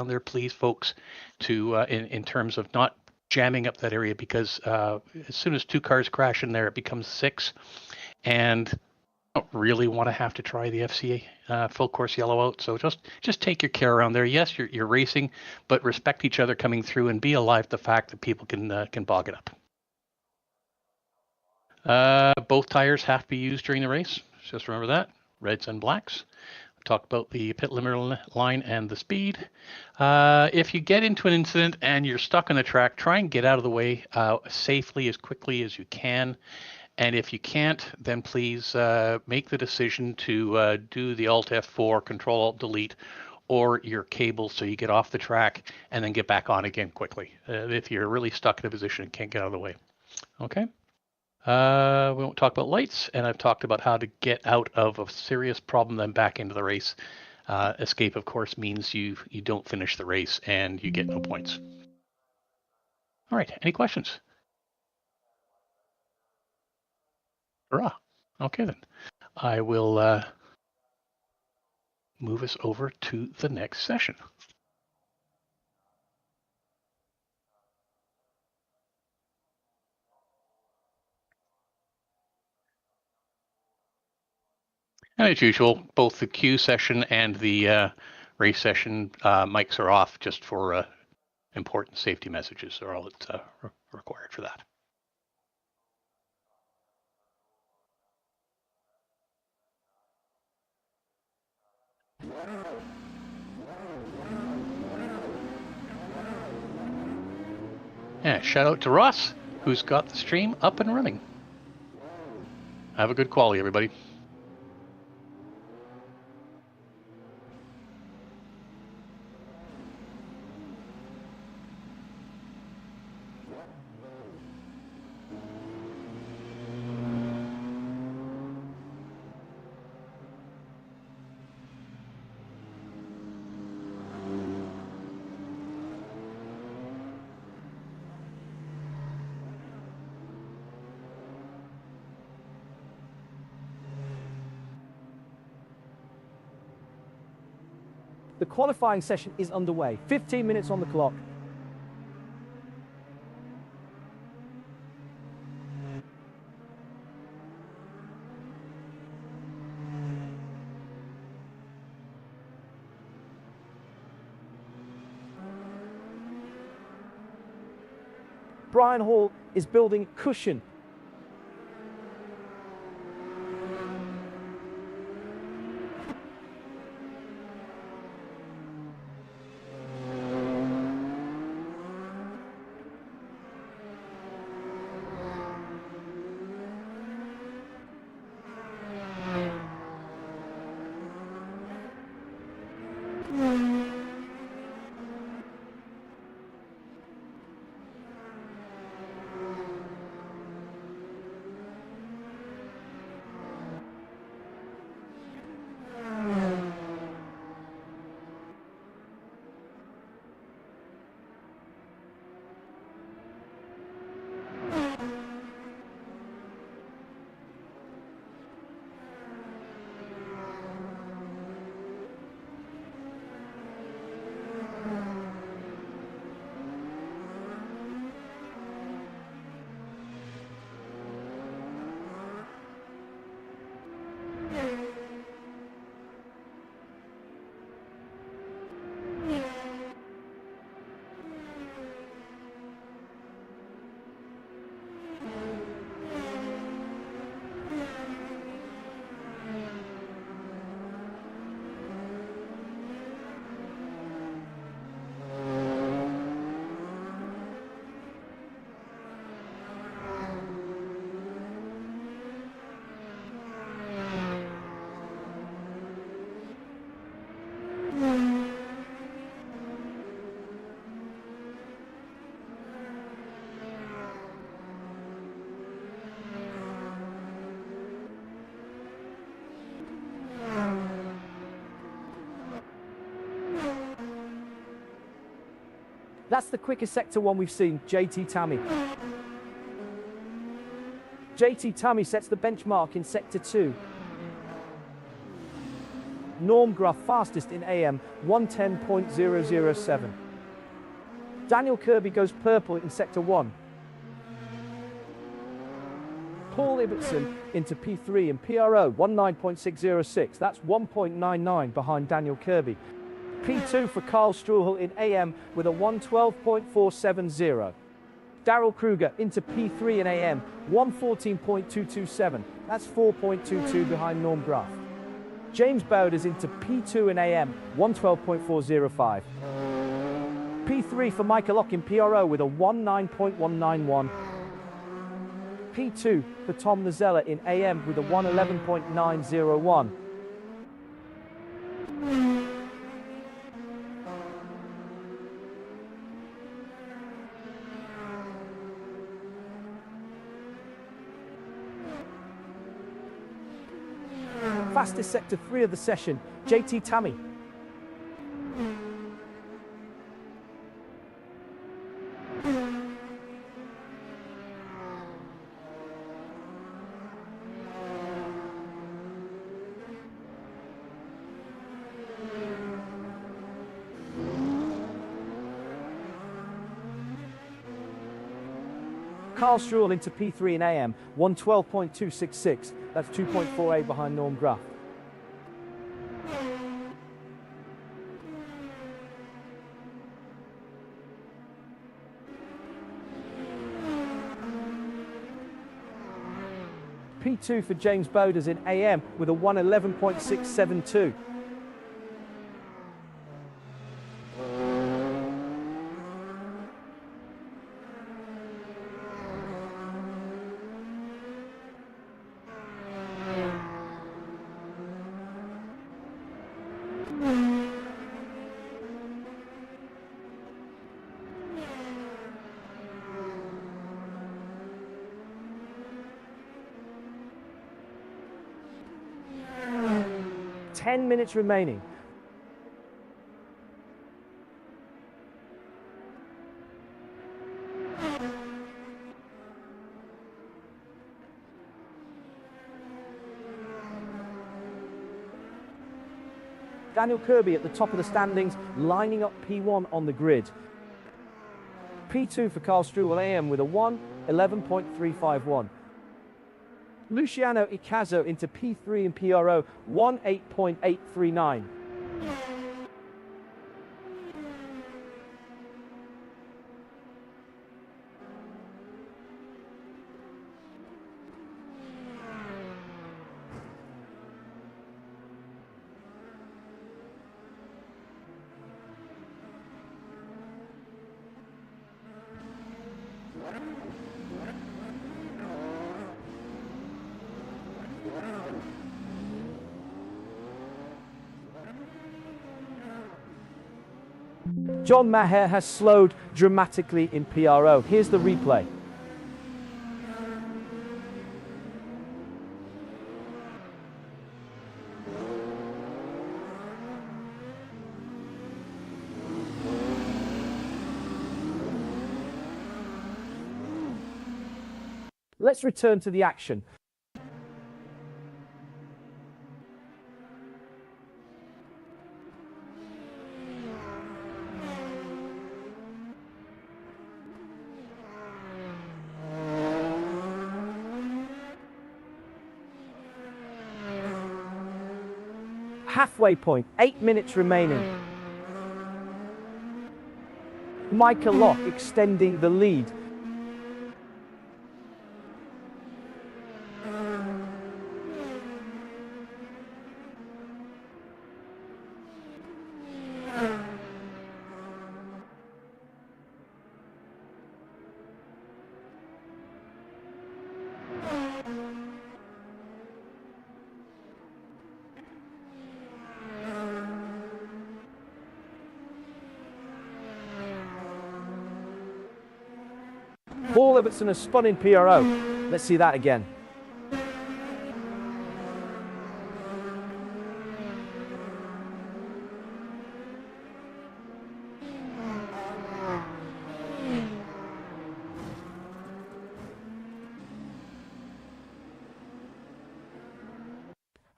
around there, please, folks, to in terms of not jamming up that area, because as soon as 2 cars crash in there, it becomes 6, and don't really want to have to try the FCA full course yellow out. So just take your care around there. Yes, you're racing, but respect each other coming through and be alive to the fact that people can bog it up. Both tires have to be used during the race. Just remember that. Reds and blacks. Talked about the pit limiter line and the speed. If you get into an incident and you're stuck on the track, try and get out of the way safely as quickly as you can. And if you can't, then please make the decision to do the Alt F4, Control Alt Delete, or your cable so you get off the track and then get back on again quickly if you're really stuck in a position and can't get out of the way. Okay. We won't talk about lights, and I've talked about how to get out of a serious problem then back into the race. Escape, of course, means you don't finish the race and you get no points. All right, any questions? Hurrah. Okay, then. I will move us over to the next session. And as usual, both the Q session and the race session mics are off just for important safety messages are all that's required for that. Yeah, shout out to Ross, who's got the stream up and running. Have a good quality, everybody. The qualifying session is underway. 15 minutes on the clock. Brian Hall is building cushion. That's the quickest sector one we've seen, JT Tammy. JT Tammy sets the benchmark in sector 2. Norm Gruff fastest in AM, 110.007. Daniel Kirby goes purple in Sector 1. Paul Ibbotson into P3 and PRO, 19.606. That's 1.99 behind Daniel Kirby. P2 for Carl Struhel in AM with a 112.470. Daryl Kruger into P3 in AM, 114.227. That's 4.22 behind Norm Gruff. James Bowders into P2 in AM, 112.405. P3 for Michael Lock in PRO with a 19.191. P2 for Tom Nazella in AM with a 111.901. Fastest Sector 3 of the session, JT Tammy. Carl Struhel into P3 in AM, 112.266. That's 2.48 behind Norm Gruff. P2 for James Bowders in AM with a 111.672. Ten minutes remaining. Daniel Kirby at the top of the standings, lining up P1 on the grid. P2 for Carl Struhel AM with a 1:11.351. Luciano Icazo into P3 and PRO, 18.839. John Maher has slowed dramatically in PRO. Here's the replay. Let's return to the action. Halfway point, 8 minutes remaining. Michael Lock extending the lead. Paul Ibbotson has spun in PRO. Let's see that again.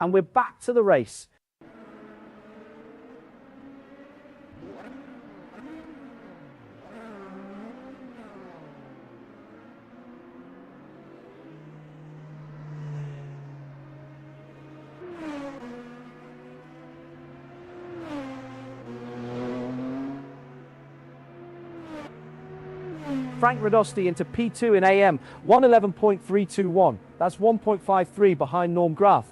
And we're back to the race. Frank Radosti into P2 in AM, 111.321. That's 1.53 behind Norm Graf.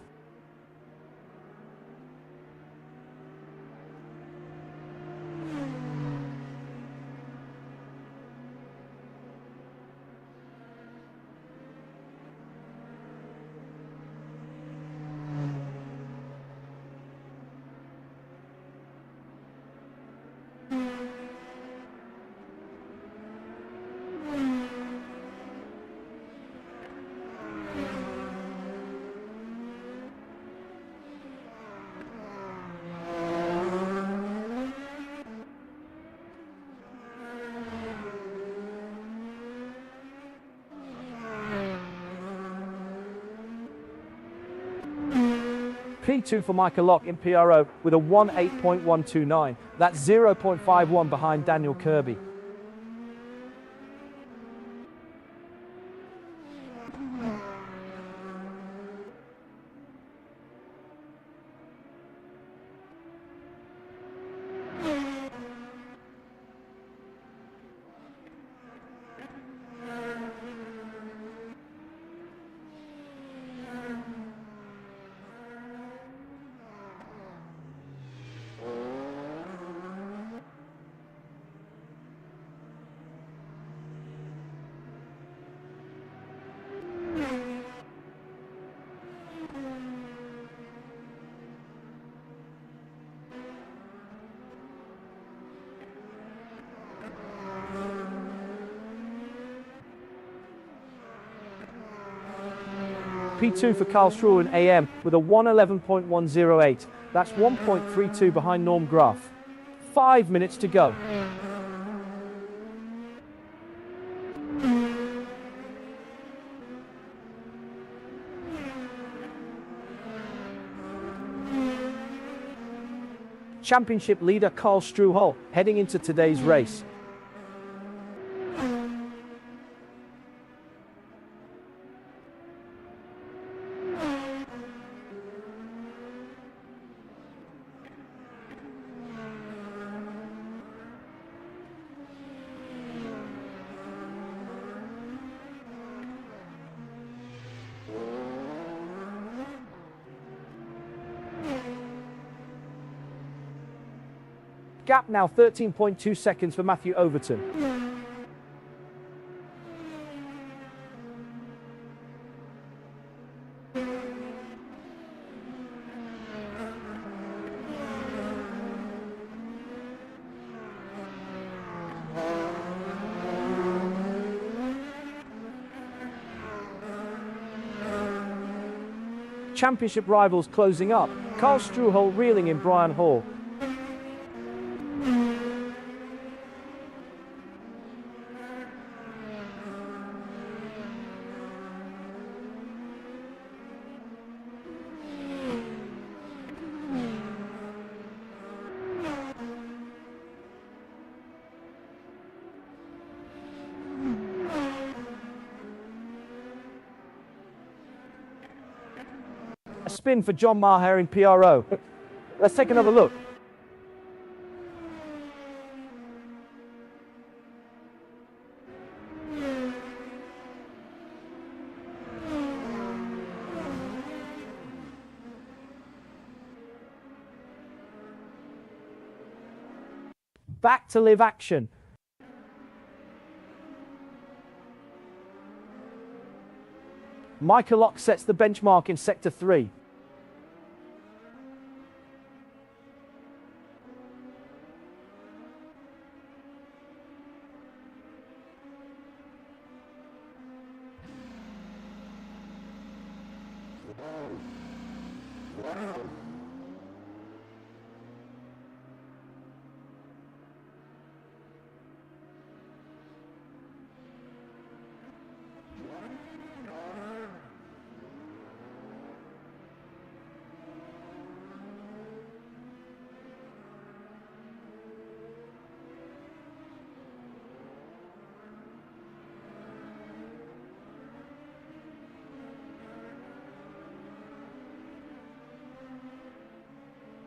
P2 for Michael Lock in PRO with a 1.8.129. That's 0.51 behind Daniel Kirby. P2 for Karl Struhl in AM with a 111.108. That's 1.32 behind Norm Graf. 5 minutes to go. Championship leader Karl Struhl heading into today's race. Gap now 13.2 seconds for Matthew Overton. Championship rivals closing up. Karl Struhl reeling in Brian Hall. A spin for John Maher in PRO. Let's take another look. Back to live action. Michael Lock sets the benchmark in Sector 3.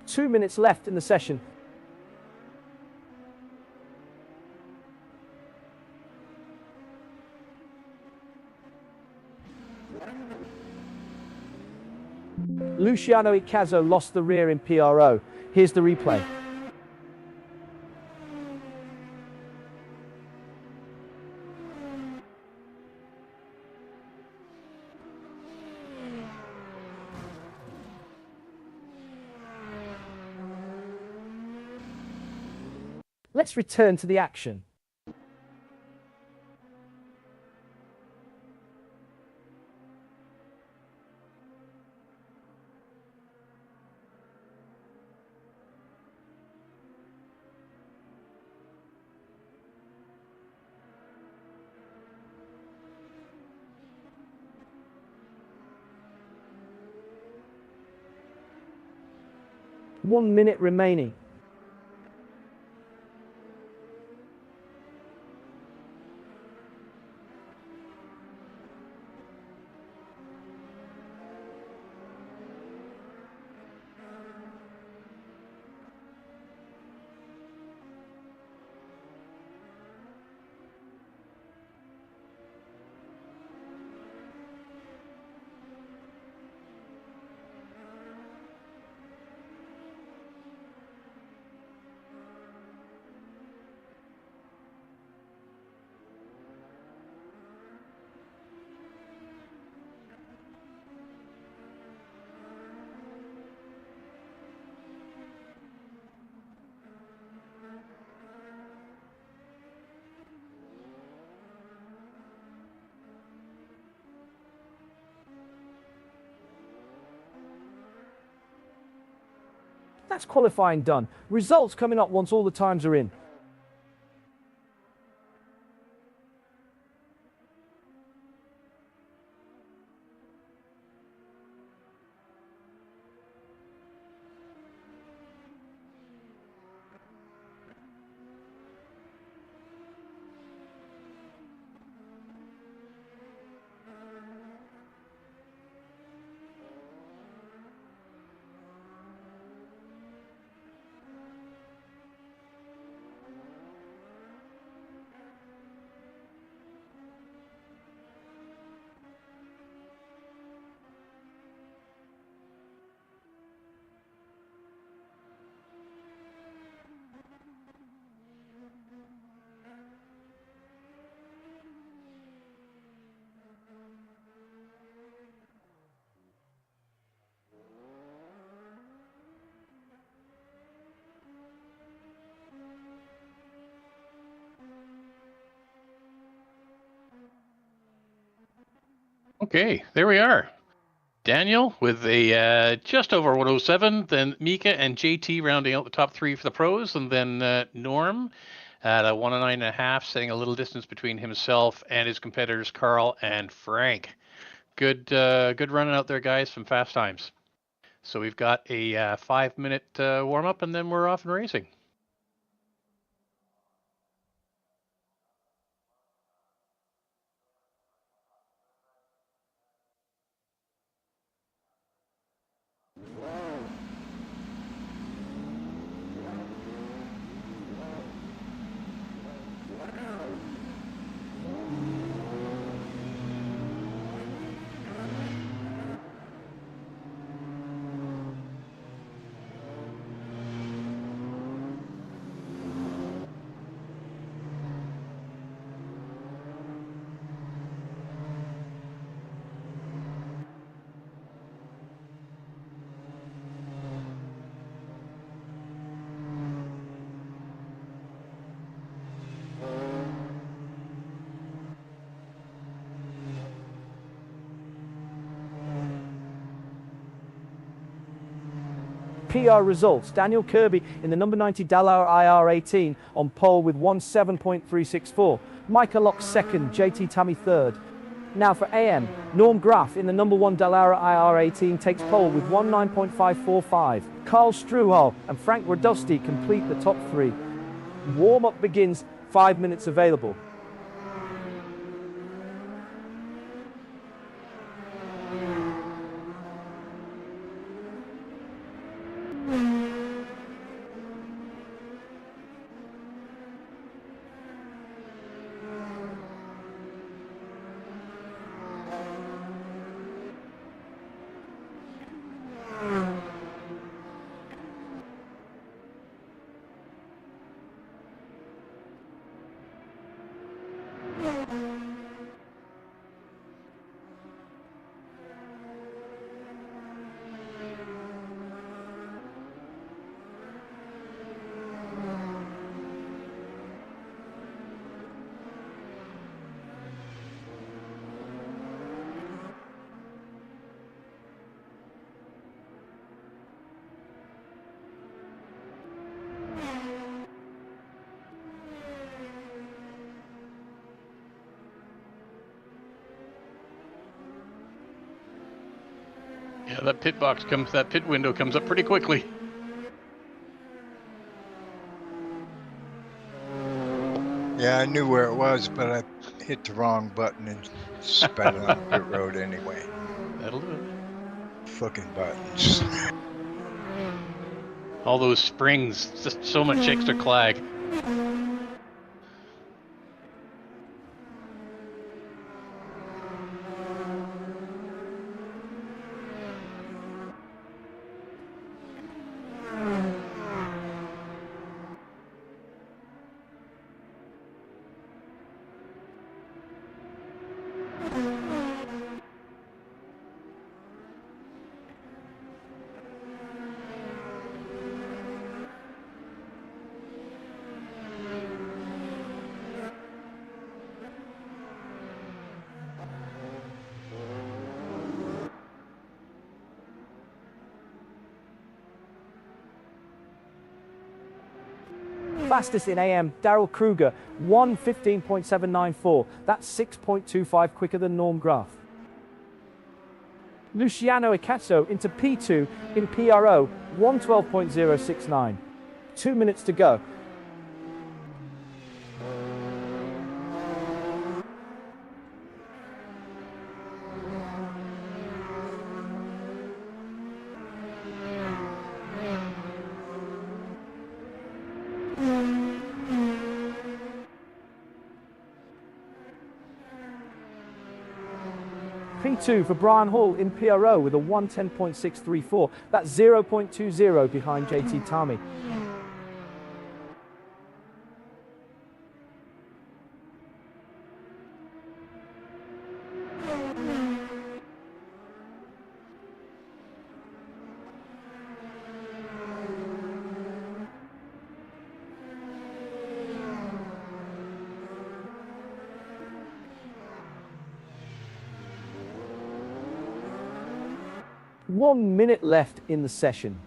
Two minutes left in the session. Luciano Icazo lost the rear in PRO. Here's the replay. Let's return to the action. One minute remaining. That's qualifying done. Results coming up once all the times are in. Okay, there we are. Daniel with a just over 107, then Mika and JT rounding out the top three for the pros, and then Norm at a 109.5, setting a little distance between himself and his competitors Carl and Frank. Good running out there, guys, from Fast Times. So we've got a 5-minute warm up, and then we're off and racing. PR results. Daniel Kirby in the number 90 Dallara IR18 on pole with 1:7.364. Micah Locke second, JT Tammy third. Now for AM, Norm Graff in the number 1 Dallara IR18 takes pole with 1:9.545. Carl Struhal and Frank Radowski complete the top three. Warm-up begins, 5 minutes available. Yeah, that pit window comes up pretty quickly. Yeah, I knew where it was, but I hit the wrong button and spat it on the pit road anyway. That'll do it. Fucking buttons. All those springs, just so much extra clag. Fastest in AM, Daryl Kruger, 1:15.794. That's 6.25 quicker than Norm Graf. Luciano Icazzo into P2 in PRO, 1:12.069. 2 minutes to go. P2 for Brian Hall in PRO with a 1:10.634. That's 0.20 behind JT Tami. One minute left in the session.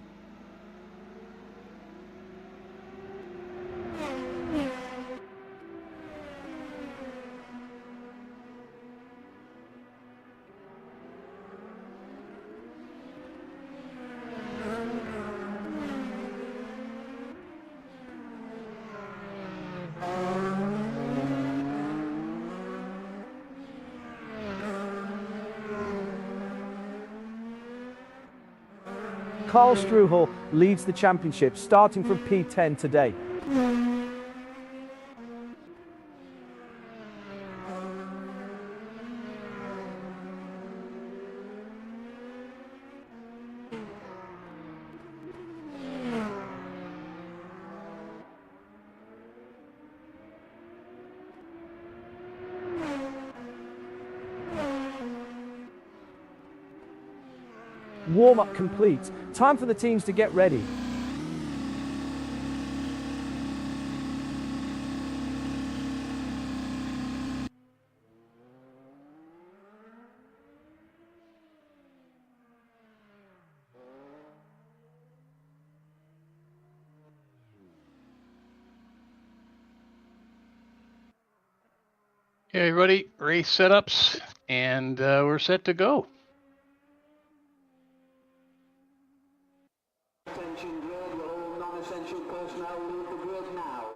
Karl Struhel leads the championship, starting from P10 today. Warm-up complete. Time for the teams to get ready. Okay, everybody, race setups, and we're set to go. Attention grid, will all non-essential personnel leave the grid now?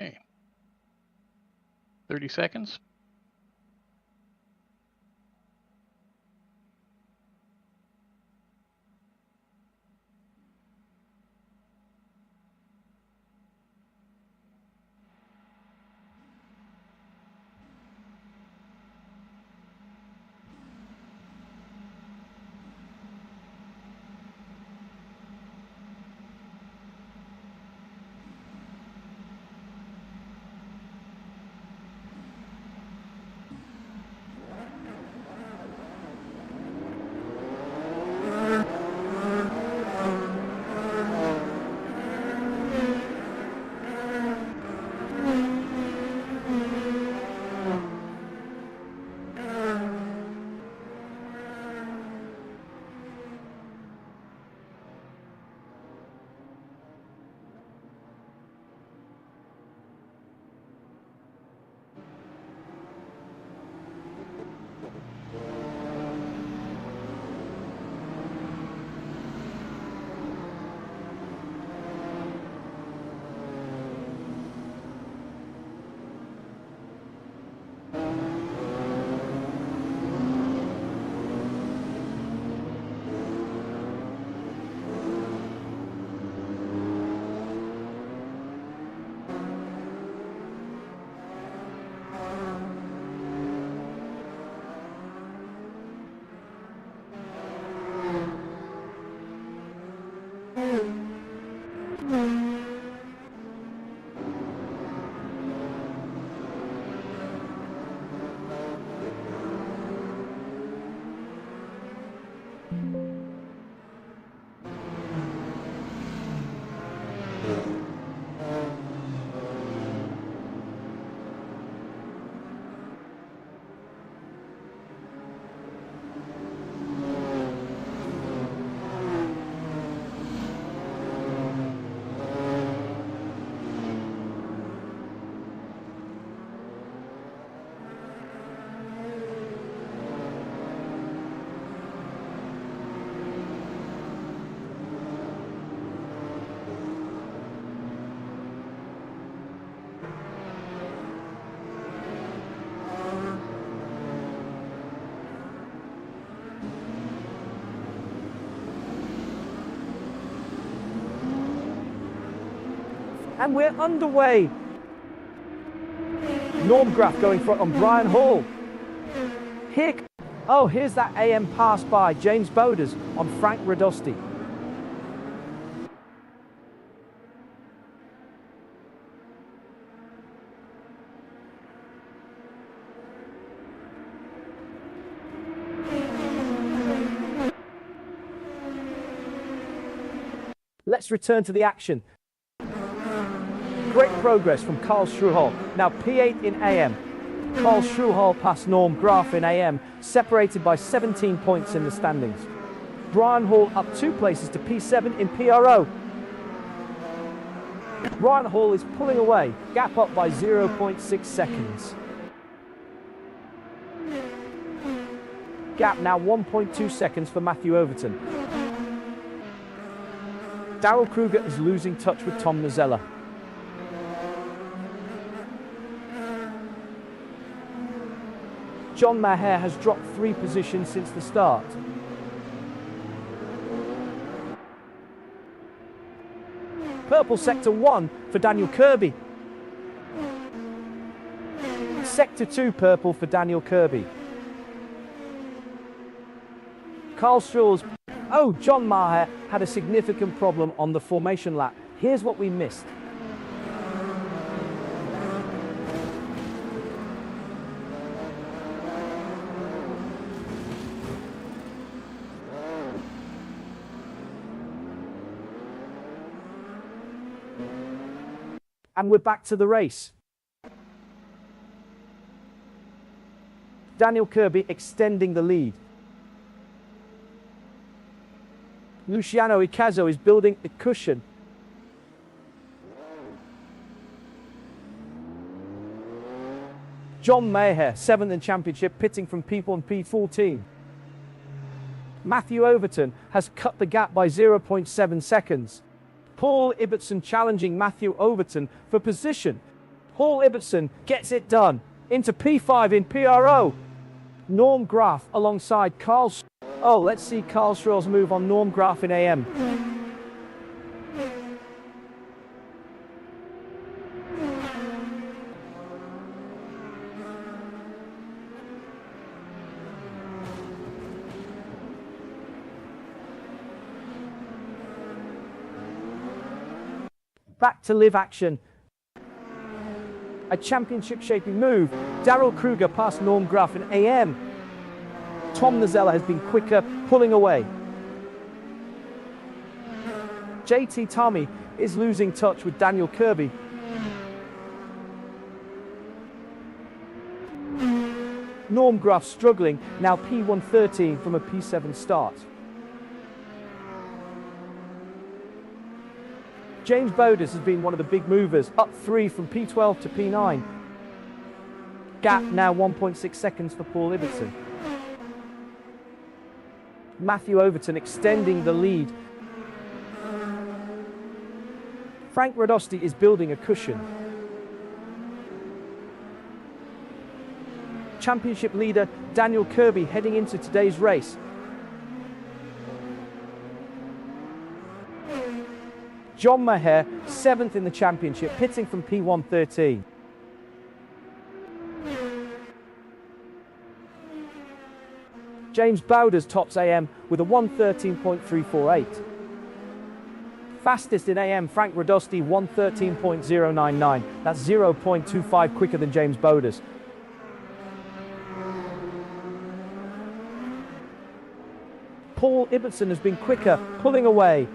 Okay. 30 seconds. And we're underway. Norm Graf going front on Brian Hall. Here's that AM pass by James Boders on Frank Radosti. Let's return to the action. Great progress from Karl Struhal, now P8 in AM. Karl Struhal passed Norm Graf in AM, separated by 17 points in the standings. Brian Hall up 2 places to P7 in PRO. Brian Hall is pulling away, gap up by 0.6 seconds. Gap now 1.2 seconds for Matthew Overton. Daryl Kruger is losing touch with Tom Nazella. John Maher has dropped 3 positions since the start. Purple Sector 1 for Daniel Kirby. Sector 2 purple for Daniel Kirby. Karl Struhl's... Oh, John Maher had a significant problem on the formation lap. Here's what we missed. And we're back to the race. Daniel Kirby extending the lead. Luciano Icazo is building a cushion. John Maher, 7th in the championship, pitting from P1 and P14. Matthew Overton has cut the gap by 0.7 seconds. Paul Ibbotson challenging Matthew Overton for position. Paul Ibbotson gets it done. Into P5 in PRO. Norm Graf alongside Karl. Oh, let's see Karl Struhl's move on Norm Graf in AM. Back to live action. A championship shaping move. Daryl Kruger past Norm Graf in AM. Tom Nazella has been quicker, pulling away. JT Tommy is losing touch with Daniel Kirby. Norm Graf struggling, now P113 from a P7 start. James Boders has been one of the big movers, up 3 from P12 to P9. Gap now 1.6 seconds for Paul Ibbotson. Matthew Overton extending the lead. Frank Radosti is building a cushion. Championship leader Daniel Kirby heading into today's race. John Maher, 7th in the championship, pitting from P113. James Bowders tops AM with a 1:13.348. Fastest in AM, Frank Radosti, 1:13.099. That's 0.25 quicker than James Bowders. Paul Ibbotson has been quicker, pulling away.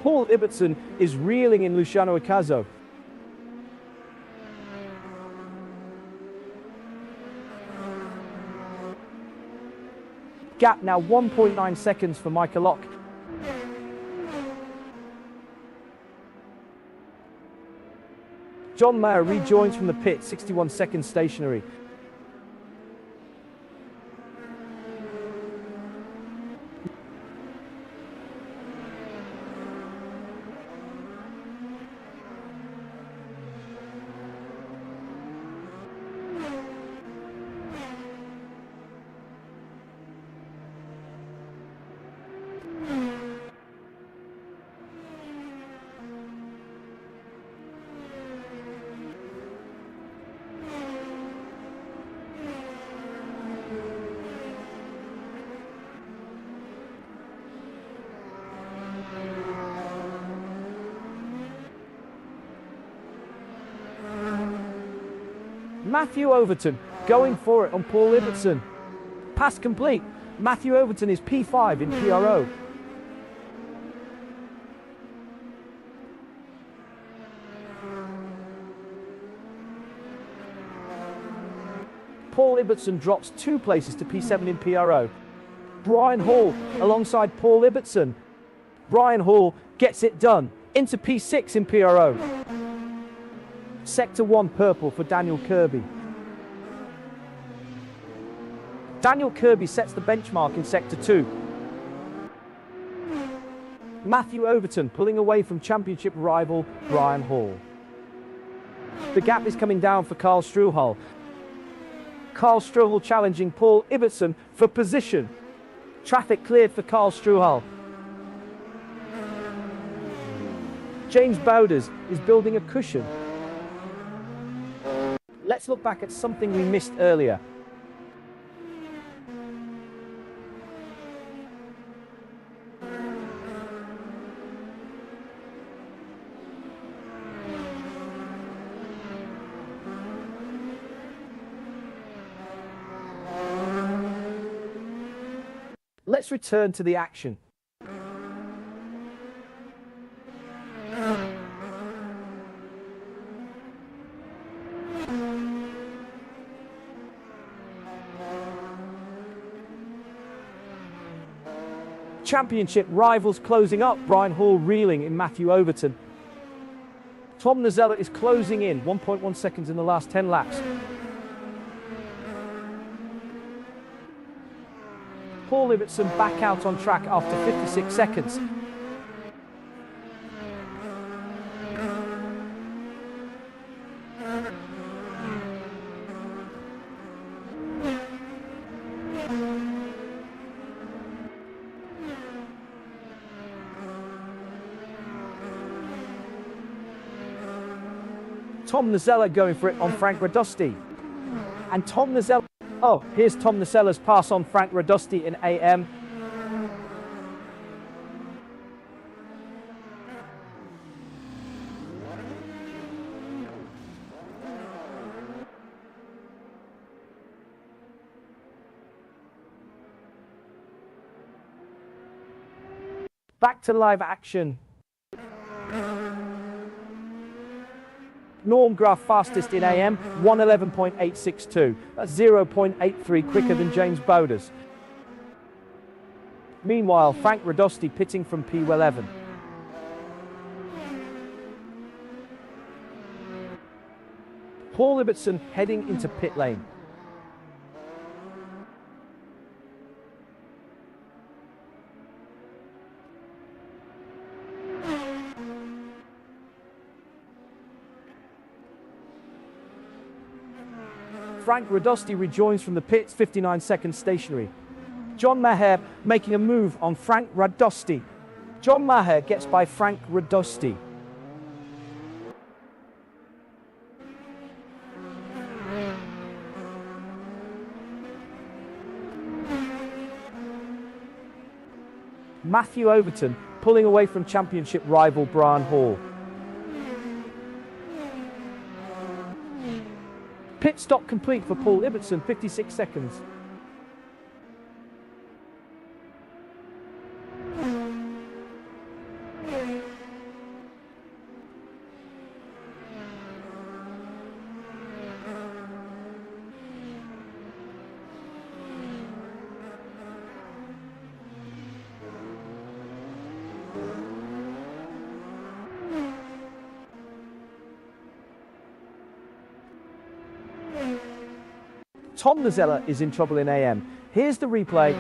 Paul Ibbotson is reeling in Luciano Icazo. Gap now 1.9 seconds for Michael Lock. John Maher rejoins from the pit, 61 seconds stationary. Matthew Overton going for it on Paul Ibbotson. Pass complete. Matthew Overton is P5 in PRO. Paul Ibbotson drops 2 places to P7 in PRO. Brian Hall alongside Paul Ibbotson. Brian Hall gets it done into P6 in PRO. Sector 1 purple for Daniel Kirby. Daniel Kirby sets the benchmark in Sector 2. Matthew Overton pulling away from championship rival Brian Hall. The gap is coming down for Karl Struhal. Karl Struhal challenging Paul Ibbotson for position. Traffic cleared for Karl Struhal. James Bowders is building a cushion. Let's look back at something we missed earlier. Let's return to the action. Championship rivals closing up. Brian Hall reeling in Matthew Overton. Tom Nazella is closing in, 1.1 seconds in the last 10 laps. Paul Ibbotson back out on track after 56 seconds. Tom Nazella going for it on Frank Radosti. And Tom Nazella... Oh, here's Tom Nazella's pass on Frank Radosti in AM. Back to live action. Norm Graf fastest in AM, 111.862. That's 0.83 quicker than James Bowders. Meanwhile, Frank Radosti pitting from P11. Paul Ibbotson heading into pit lane. Frank Radosti rejoins from the pits, 59 seconds stationary. John Maher making a move on Frank Radosti. John Maher gets by Frank Radosti. Matthew Overton pulling away from championship rival Brian Hall. Pit stop complete for Paul Ibbotson, 56 seconds. Tom Nazella is in trouble in AM. Here's the replay.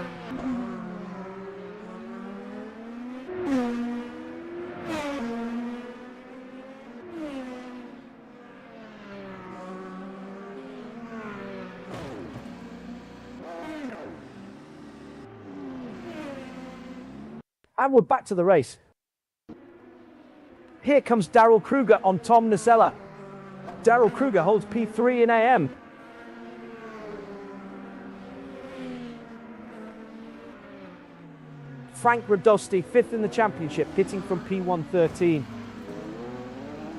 And we're back to the race. Here comes Daryl Kruger on Tom Nazella. Daryl Kruger holds P3 in AM. Frank Radosti, 5th in the championship, hitting from P113.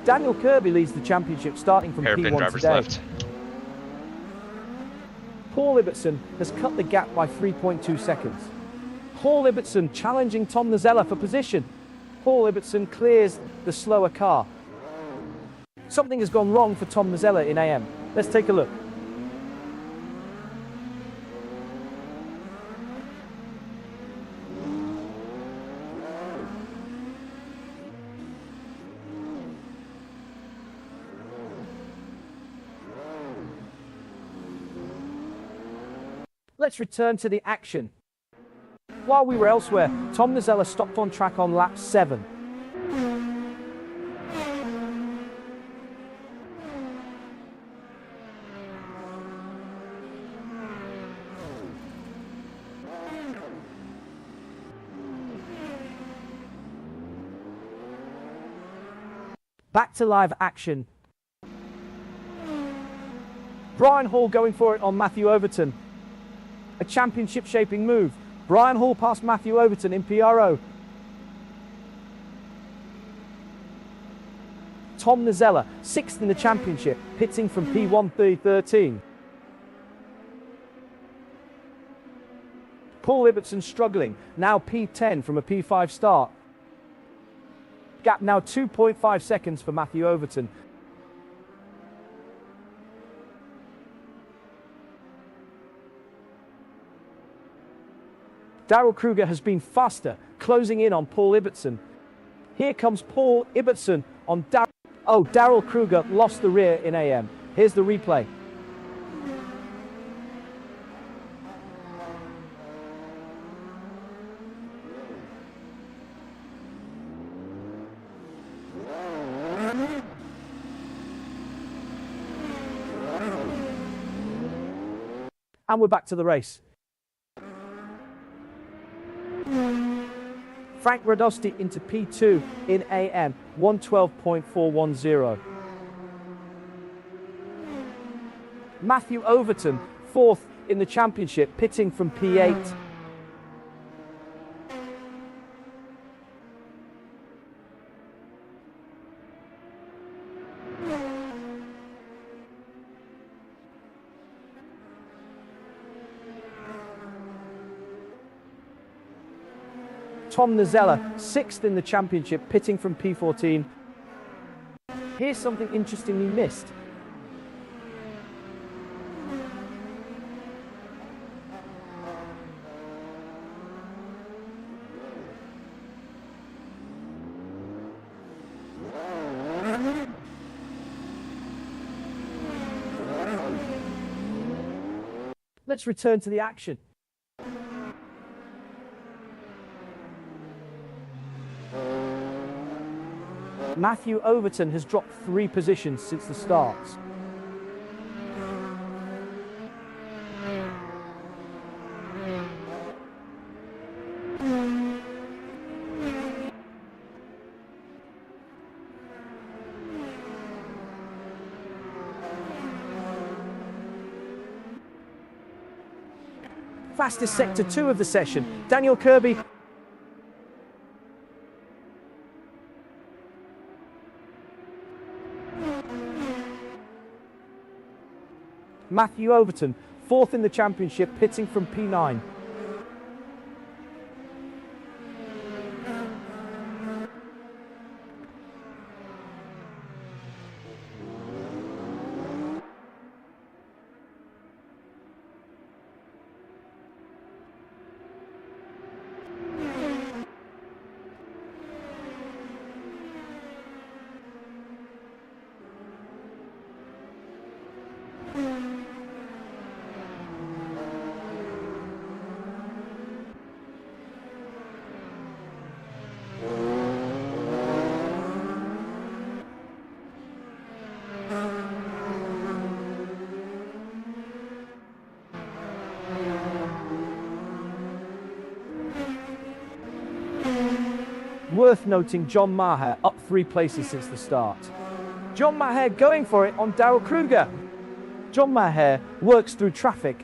Daniel Kirby leads the championship, starting from Hairpin P1 driver's today. left. Paul Ibbotson has cut the gap by 3.2 seconds. Paul Ibbotson challenging Tom Nazella for position. Paul Ibbotson clears the slower car. Something has gone wrong for Tom Nazella in AM. Let's take a look. Let's return to the action. While we were elsewhere, Tom Nazella stopped on track on lap 7. Back to live action. Brian Hall going for it on Matthew Overton. A championship shaping move. Brian Hall past Matthew Overton in PRO. Tom Nazella, 6th in the championship, pitting from P1 Paul Ibbotson struggling, now P10 from a P5 start. Gap now 2.5 seconds for Matthew Overton. Daryl Kruger has been faster, closing in on Paul Ibbotson. Here comes Paul Ibbotson on Daryl. Oh, Daryl Kruger lost the rear in AM. Here's the replay. And we're back to the race. Frank Radosti into P2 in AM, 112.410. Matthew Overton, 4th in the championship, pitting from P8. Tom Nazella, 6th in the championship, pitting from P14. Here's something interestingly missed. Let's return to the action. Matthew Overton has dropped 3 positions since the start. Fastest sector 2 of the session, Daniel Kirby. Matthew Overton, 4th in the championship, pitting from P9. Worth noting John Maher up 3 places since the start. John Maher going for it on Daryl Kruger. John Maher works through traffic.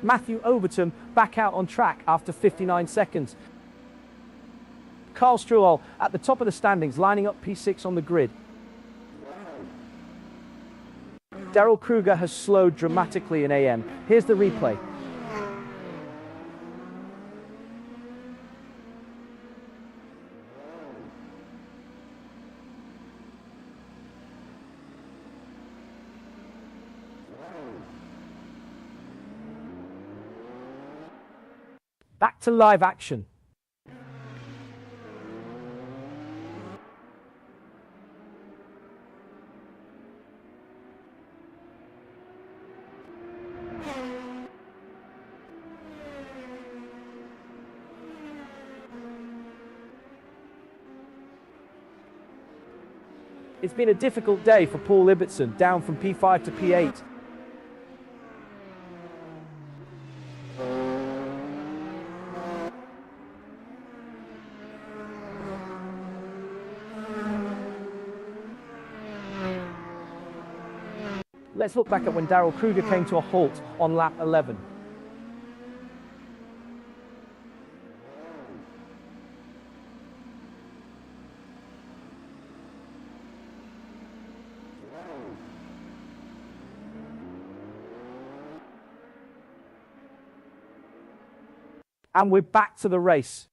Matthew Overton back out on track after 59 seconds. Carl Struhl at the top of the standings, lining up P6 on the grid. Daryl Kruger has slowed dramatically in AM. Here's the replay. Back to live action. It's been a difficult day for Paul Ibbotson, down from P5 to P8. Let's look back at when Daryl Kruger came to a halt on lap 11. And we're back to the race.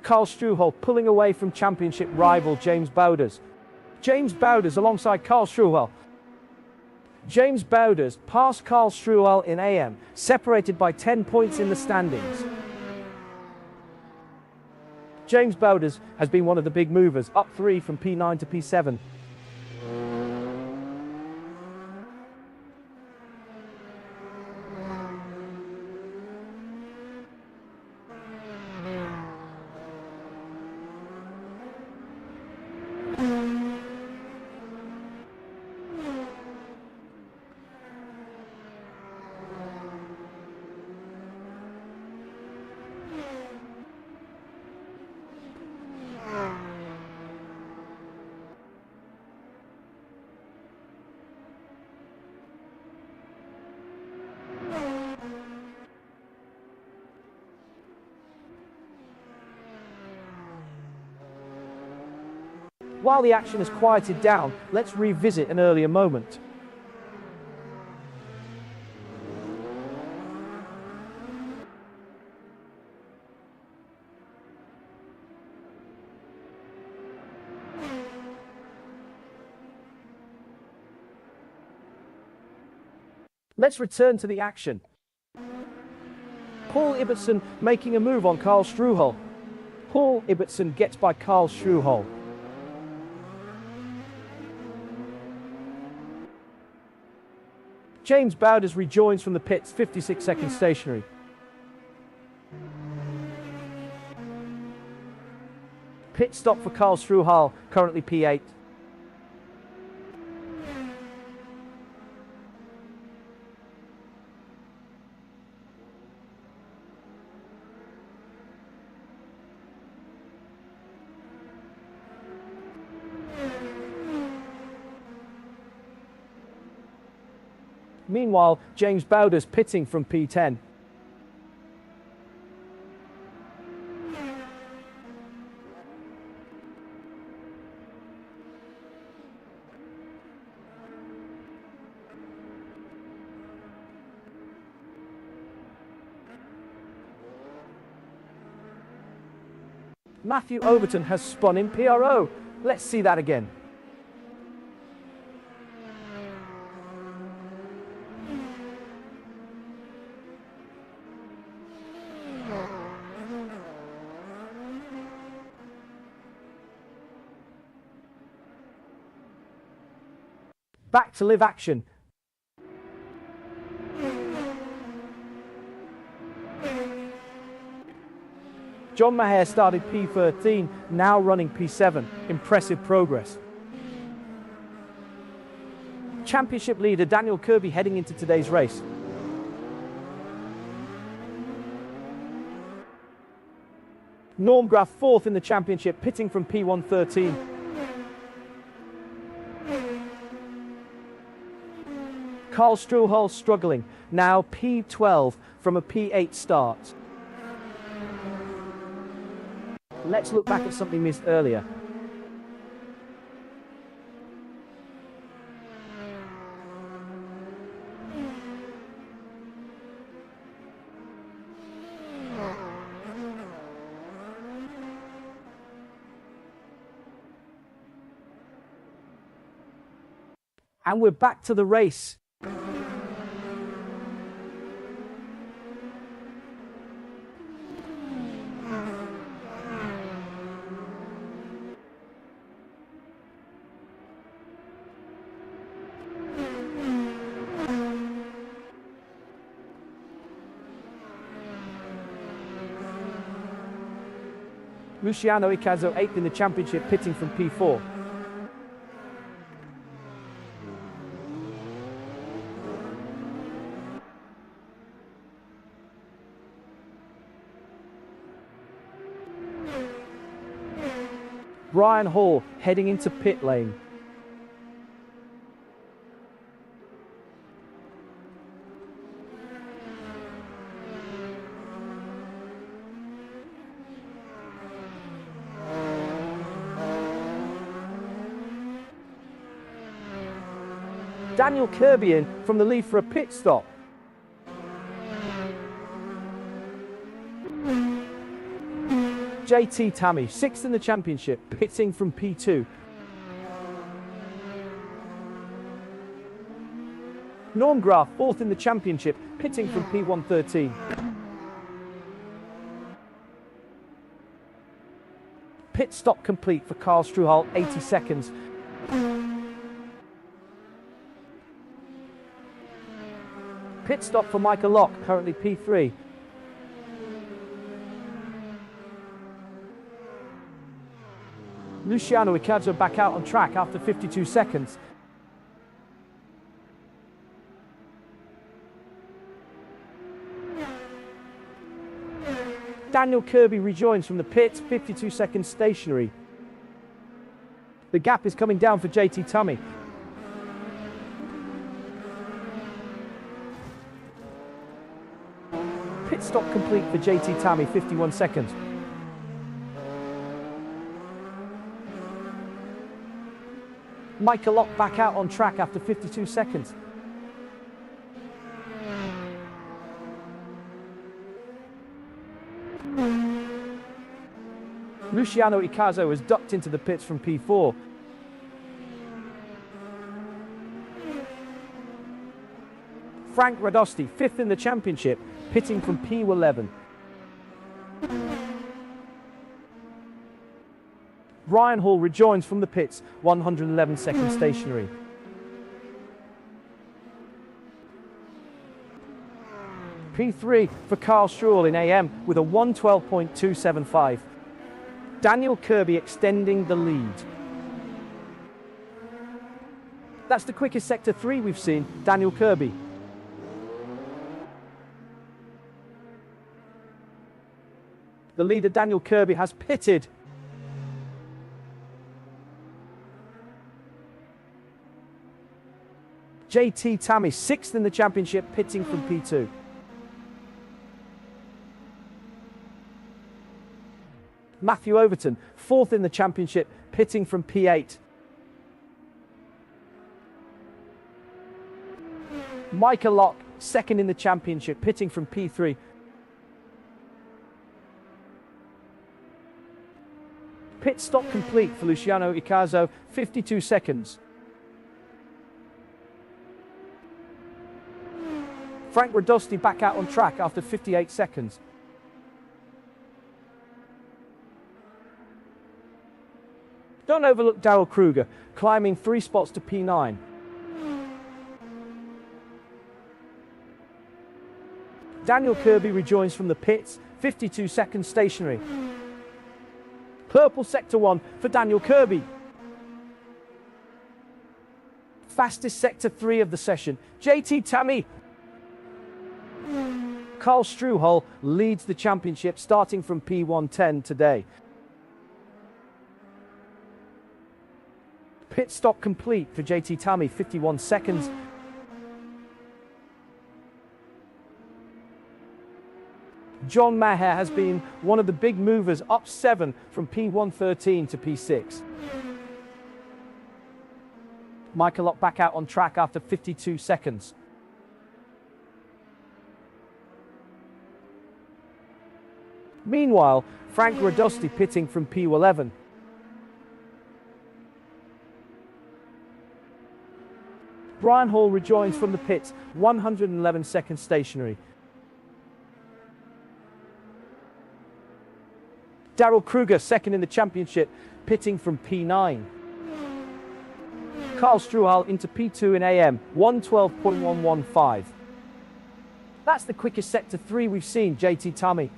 Carl Struhel pulling away from championship rival James Bowders. James Bowders alongside Carl Struhel. James Bowders passed Carl Struhel in AM, separated by 10 points in the standings. James Bowders has been one of the big movers, up 3 from P9 to P7. While the action has quieted down, let's revisit an earlier moment. Let's return to the action. Paul Ibbotson making a move on Carl Struhel. Paul Ibbotson gets by Carl Struhel. James Bowders rejoins from the pits, 56 seconds stationary. Pit stop for Carl Struhel, currently P8. Meanwhile, James Bowders pitting from P10. Matthew Overton has spun in PRO. Let's see that again. Back to live action. John Maher started P13, now running P7. Impressive progress. Championship leader Daniel Kirby heading into today's race. Norm Graf fourth in the championship, pitting from P113. Karl Struhel struggling, now P12 from a P8 start. Let's look back at something missed earlier. And we're back to the race. Luciano Ikazo 8th in the championship, pitting from P4. Brian Hall heading into pit lane. Daniel Kirby in from the lead for a pit stop. JT Tammy, 6th in the championship, pitting from P2. Norm Graf, 4th in the championship, pitting from P113. Pit stop complete for Karl Struhel, 80 seconds. Pit stop for Michael Locke, currently P3. Luciano Ikazo back out on track after 52 seconds. Daniel Kirby rejoins from the pits, 52 seconds stationary. The gap is coming down for JT Tammy. Pit stop complete for JT Tammy, 51 seconds. Michael Locke back out on track after 52 seconds. Luciano Ikazo has ducked into the pits from P4. Frank Radosti, 5th in the championship, pitting from P11. Ryan Hall rejoins from the pits, 111 seconds stationary. P3 for Karl Struhel in AM with a 1:12.275. Daniel Kirby extending the lead. That's the quickest Sector 3 we've seen, Daniel Kirby. The leader, Daniel Kirby, has pitted. JT Tammy, 6th in the championship, pitting from P2. Matthew Overton, 4th in the championship, pitting from P8. Michael Locke, 2nd in the championship, pitting from P3. Pit stop complete for Luciano Ikazo, 52 seconds. Frank Radosti back out on track after 58 seconds. Don't overlook Darrell Kruger, climbing 3 spots to P9. Daniel Kirby rejoins from the pits, 52 seconds stationary. Purple Sector 1 for Daniel Kirby. Fastest Sector 3 of the session, JT Tammy. Karl Struhol leads the championship starting from P110 today. Pit stop complete for JT Tammy, 51 seconds. John Maher has been one of the big movers, up 7 from P113 to P6. Michael Lock back out on track after 52 seconds. Meanwhile, Frank Radosti pitting from P11. Brian Hall rejoins from the pits, 111 seconds stationary. Daryl Kruger, second in the championship, pitting from P9. Karl Struhol into P2 in AM, 112.115. That's the quickest sector 3 we've seen, JT Tammy.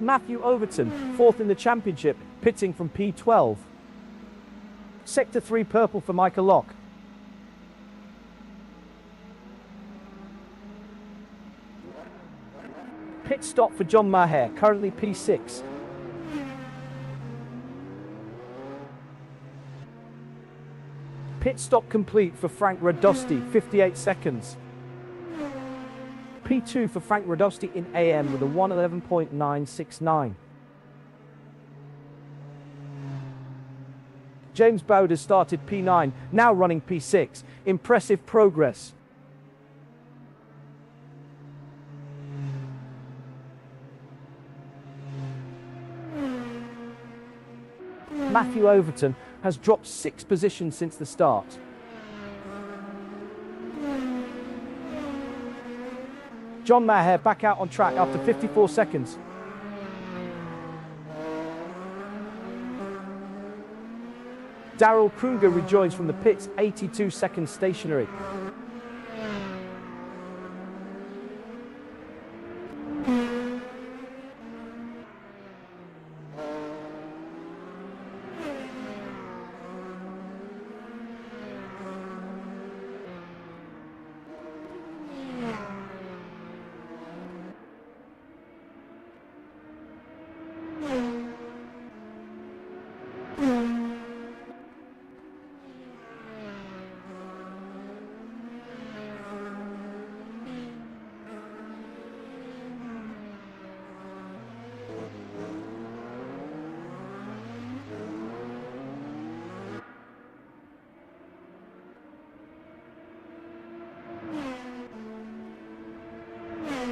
Matthew Overton, fourth in the championship, pitting from P12. Sector 3 purple for Michael Lock. Pit stop for John Maher, currently P6. Pit stop complete for Frank Radosti, 58 seconds. P2 for Frank Radosti in AM with a 111.969. James Bowders started P9, now running P6. Impressive progress. Matthew Overton has dropped 6 positions since the start. John Maher back out on track after 54 seconds. Daryl Kruger rejoins from the pits, 82 seconds stationary.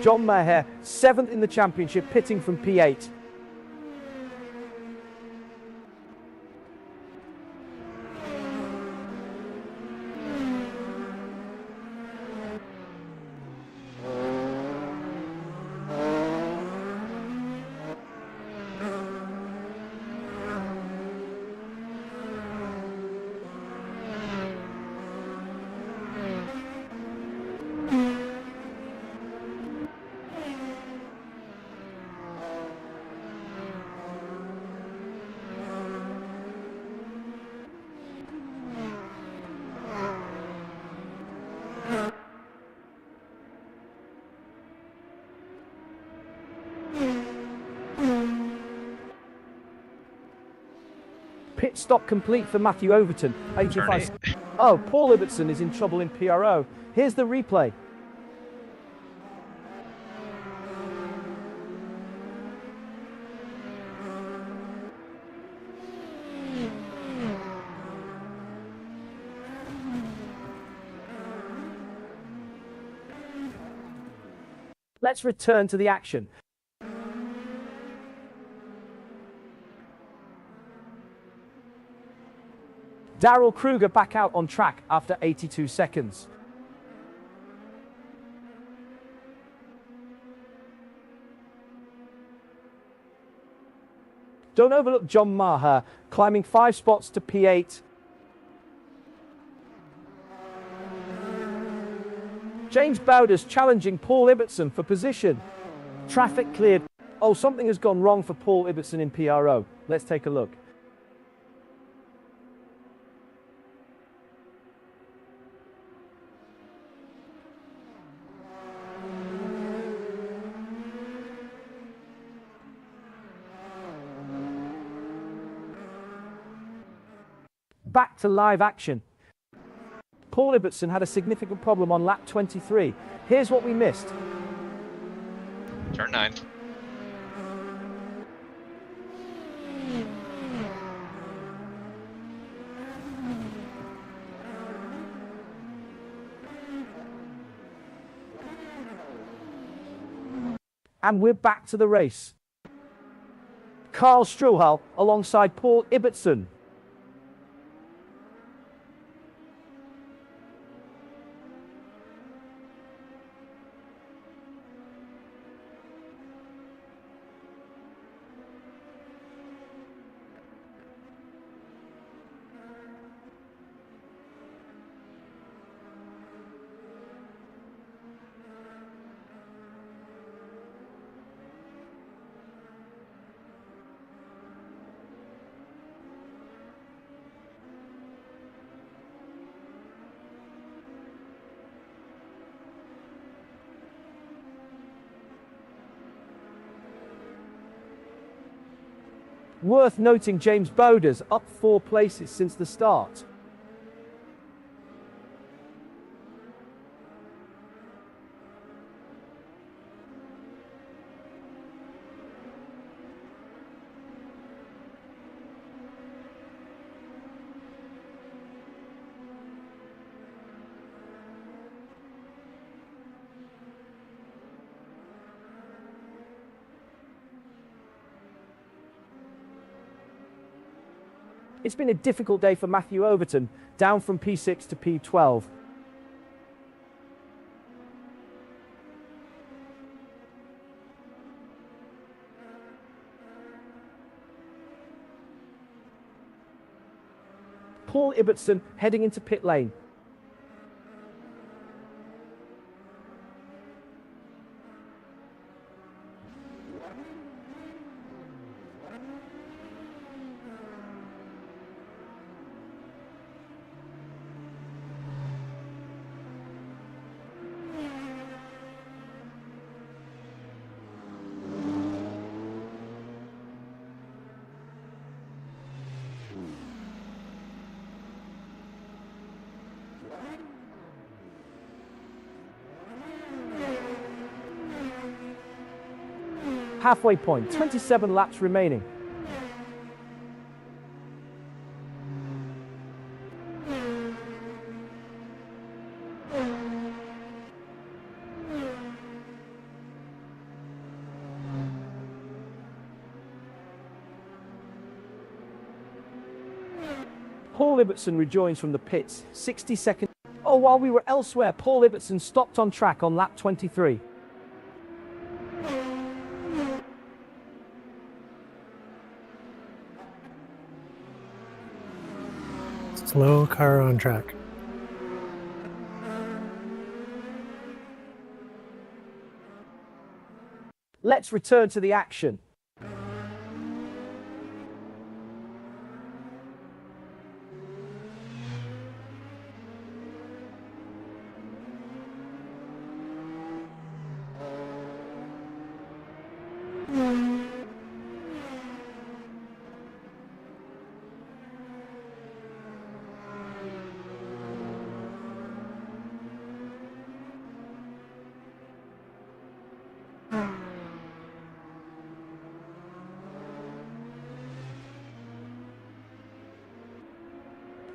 John Maher, 7th in the championship, pitting from P8. Pit stop complete for Matthew Overton, 85. Oh, Paul Ibbotson is in trouble in PRO. Here's the replay. Let's return to the action. Daryl Kruger back out on track after 82 seconds. Don't overlook John Maher, climbing 5 spots to P8. James Bowders challenging Paul Ibbotson for position. Traffic cleared. Oh, something has gone wrong for Paul Ibbotson in PRO. Let's take a look. Back to live action. Paul Ibbotson had a significant problem on lap 23. Here's what we missed. Turn 9. And we're back to the race. Karl Struhal alongside Paul Ibbotson. Worth noting James Bowder's up 4 places since the start. It's been a difficult day for Matthew Overton, down from P6 to P12. Paul Ibbotson heading into pit lane. Halfway point, 27 laps remaining. Paul Ibbotson rejoins from the pits, 60 seconds. Oh, while we were elsewhere, Paul Ibbotson stopped on track on lap 23. Slow car on track. Let's return to the action.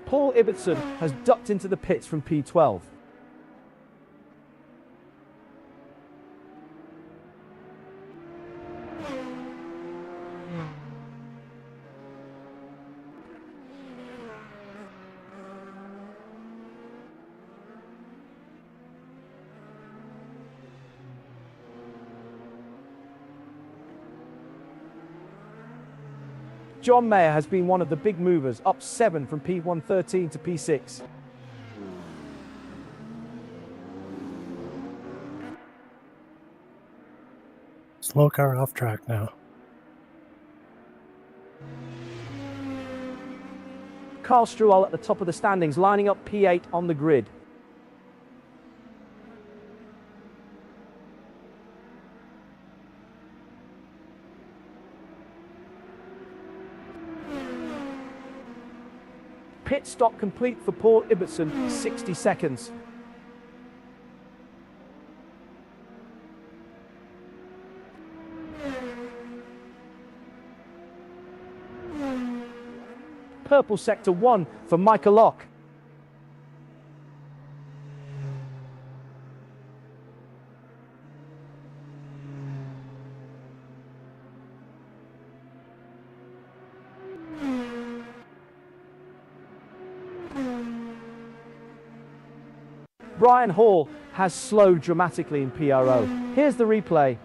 Paul Ibbotson has ducked into the pits from P12. John Mayer has been one of the big movers, up 7 from P113 to P6. Slow car off track now. Karl Struhal at the top of the standings, lining up P8 on the grid. Pit stop complete for Paul Ibbotson, 60 seconds. Purple sector 1 for Michael Lock. Brian Hall has slowed dramatically in PRO. Here's the replay.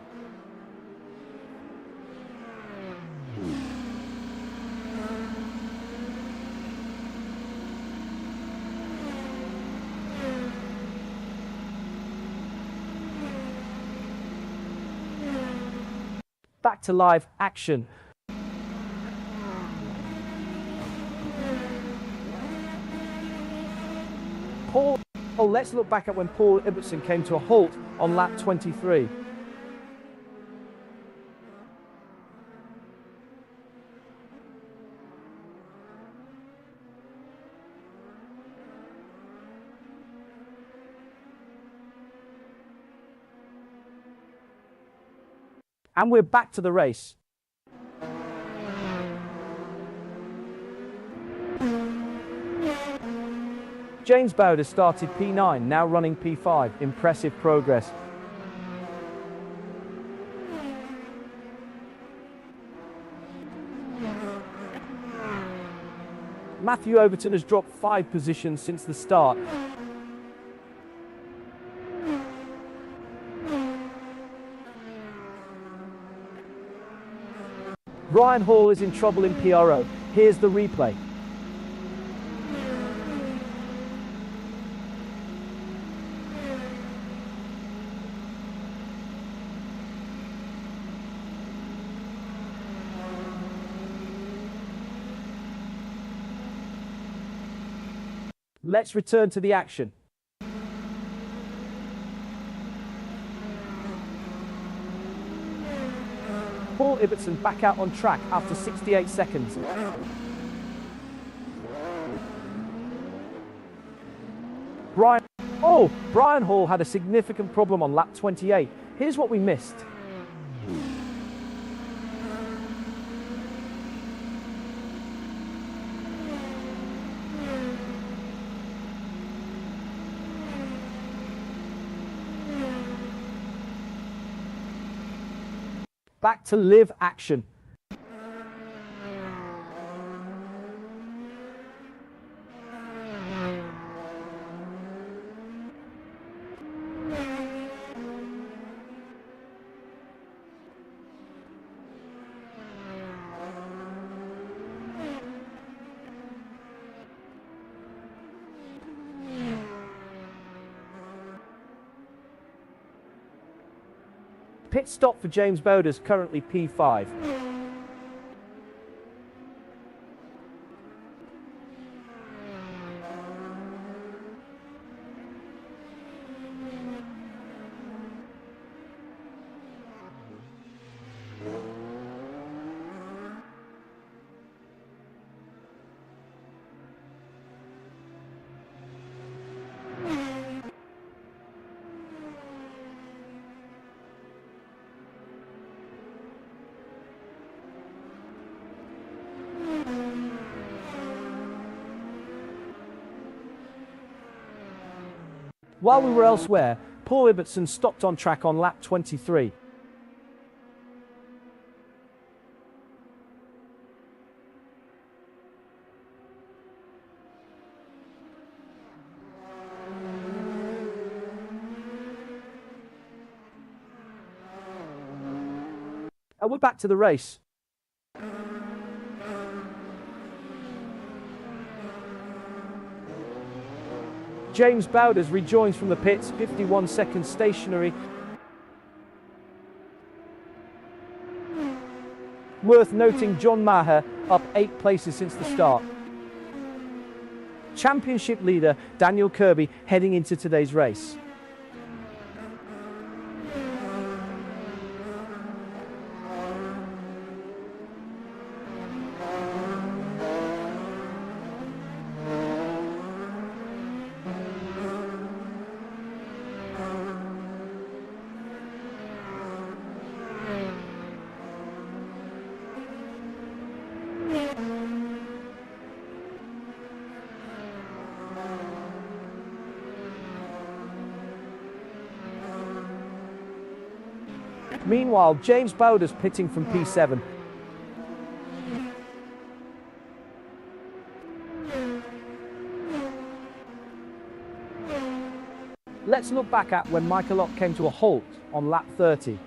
Back to live action. Let's look back at when Paul Ibbotson came to a halt on lap 23. And we're back to the race. James Bowder started P9, now running P5. Impressive progress. Matthew Overton has dropped 5 positions since the start. Brian Hall is in trouble in PRO. Here's the replay. Let's return to the action. Paul Ibbotson back out on track after 68 seconds. Brian Hall had a significant problem on lap 28. Here's what we missed. Back to live action. Pit stop for James Bowder's currently P5. While we were elsewhere, Paul Ibbotson stopped on track on lap 23. And we're back to the race. James Bowders rejoins from the pits, 51 seconds stationary. Worth noting, John Maher up 8 places since the start. Championship leader Daniel Kirby heading into today's race. Meanwhile, James Bowder's pitting from P7. Let's look back at when Michael Ott came to a halt on lap 30.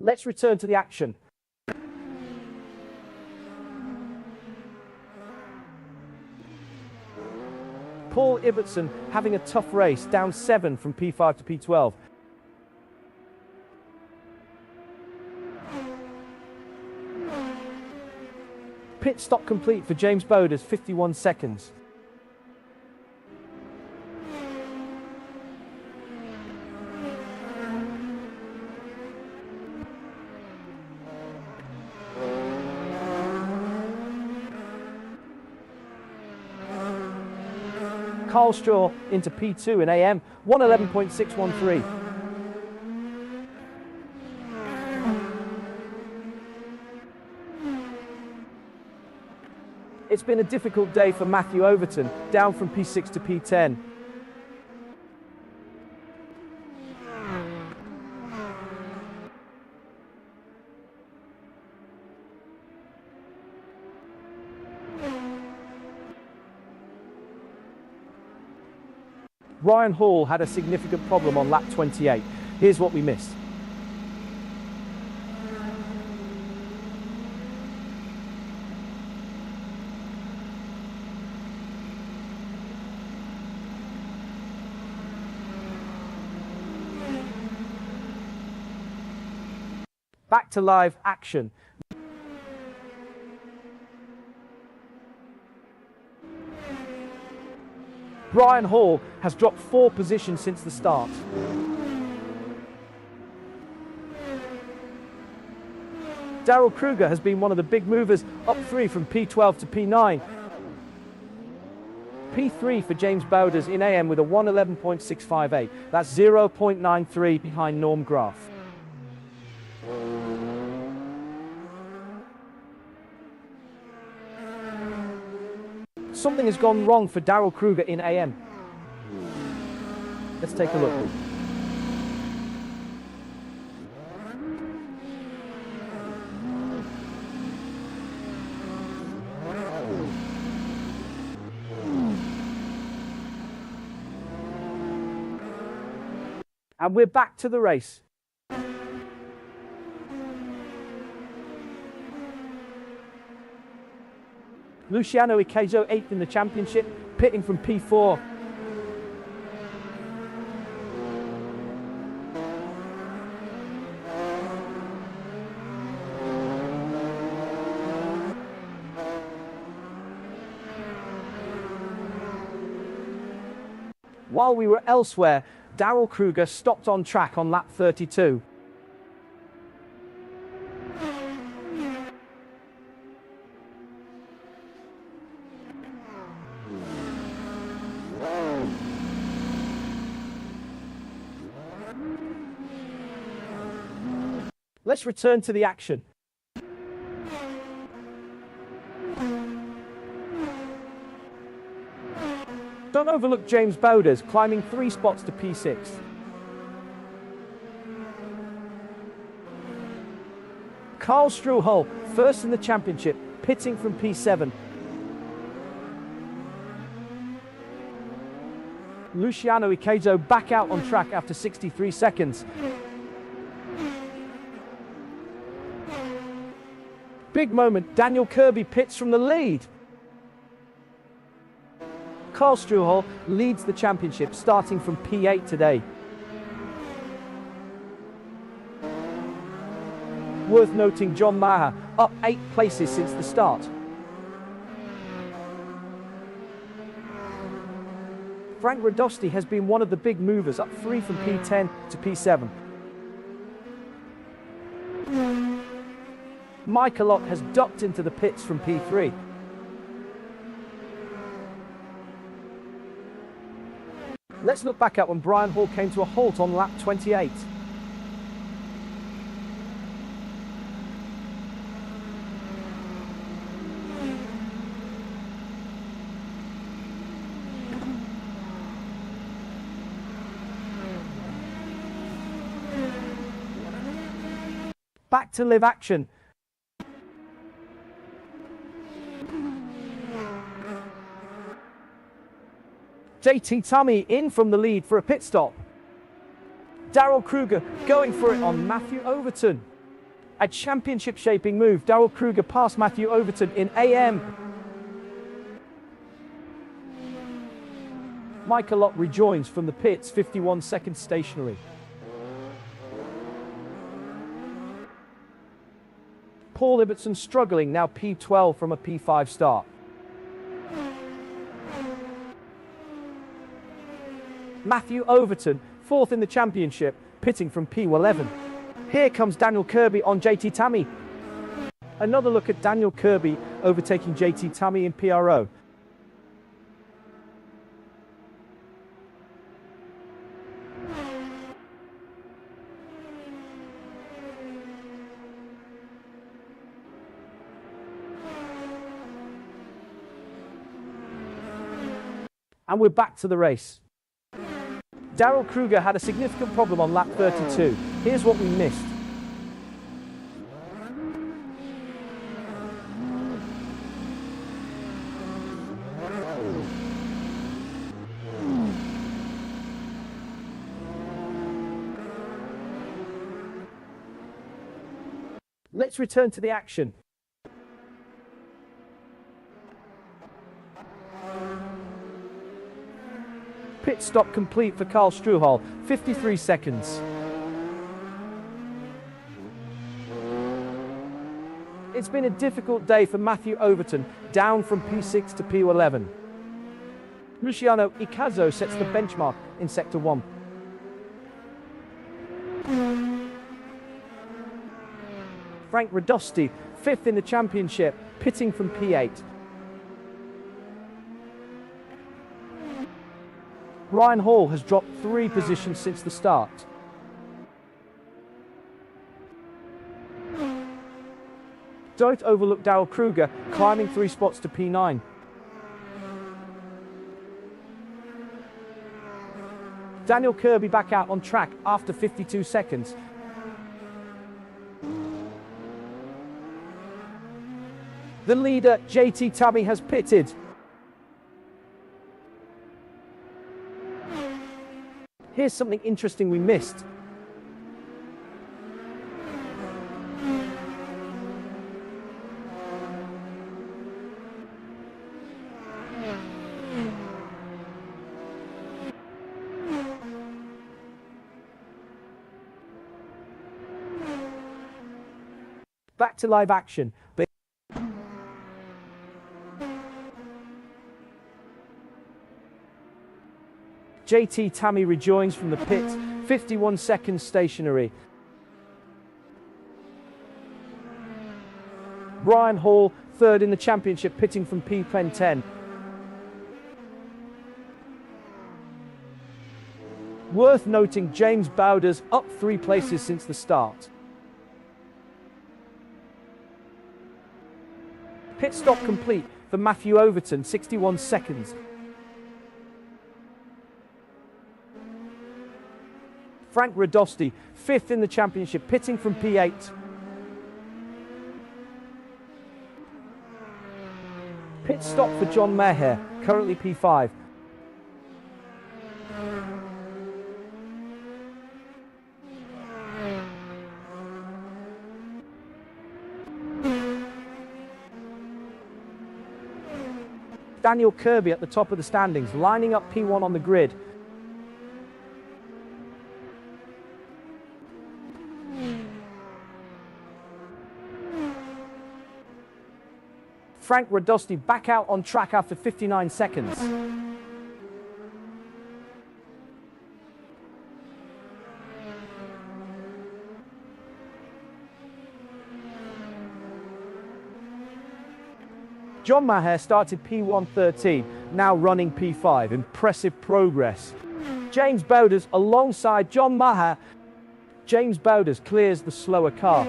Let's return to the action. Paul Ibbotson having a tough race, down 7 from P5 to P12. Pit stop complete for James Bowder's 51 seconds. Carl Straw into P2 in AM, 111.613. It's been a difficult day for Matthew Overton, down from P6 to P10. Ryan Hall had a significant problem on lap 28. Here's what we missed. Back to live action. Brian Hall has dropped 4 positions since the start. Daryl Kruger has been one of the big movers, up 3 from P12 to P9. P3 for James Bowders in AM with a 111.658. That's 0.93 behind Norm Graf. Something has gone wrong for Daryl Kruger in AM. Let's take a look. And we're back to the race. Luciano Ikezo 8th in the championship, pitting from P4. While we were elsewhere, Daryl Kruger stopped on track on lap 32. Let's return to the action. Don't overlook James Bowders, climbing 3 spots to P6. Carl Struhel, first in the championship, pitting from P7. Luciano Ikezo back out on track after 63 seconds. Big moment, Daniel Kirby pits from the lead. Carl Struhel leads the championship, starting from P8 today. Worth noting John Maher, up 8 places since the start. Frank Radosti has been one of the big movers, up 3 from P10 to P7. Michael Ott has ducked into the pits from P3. Let's look back at when Brian Hall came to a halt on lap 28. Back to live action. JT Tummy in from the lead for a pit stop. Darrell Kruger going for it on Matthew Overton. A championship shaping move. Darrell Kruger passed Matthew Overton in AM. Michael Lott rejoins from the pits, 51 seconds stationary. Paul Ibbotson struggling, now P12 from a P5 start. Matthew Overton, fourth in the championship, pitting from P11. Here comes Daniel Kirby on JT Tummy. Another look at Daniel Kirby overtaking JT Tummy in PRO. And we're back to the race. Darrell Kruger had a significant problem on lap 32. Here's what we missed. Let's return to the action. Pit stop complete for Karl Struhal, 53 seconds. It's been a difficult day for Matthew Overton, down from P6 to P11. Luciano Icazo sets the benchmark in Sector 1. Frank Radosti, fifth in the championship, pitting from P8. Ryan Hall has dropped 3 positions since the start. Don't overlook Darrell Kruger, climbing 3 spots to P9. Daniel Kirby back out on track after 52 seconds. The leader, JT Tummy, has pitted. Here's something interesting we missed. Back to live action. JT Tummy rejoins from the pits, 51 seconds stationary. Brian Hall, third in the championship, pitting from P10. Worth noting, James Bowders up 3 places since the start. Pit stop complete for Matthew Overton, 61 seconds. Frank Radosti, fifth in the championship, pitting from P8. Pit stop for John Maher, currently P5. Daniel Kirby at the top of the standings, lining up P1 on the grid. Frank Radosti back out on track after 59 seconds. John Maher started P113, now running P5. Impressive progress. James Bowders alongside John Maher. James Bowders clears the slower car.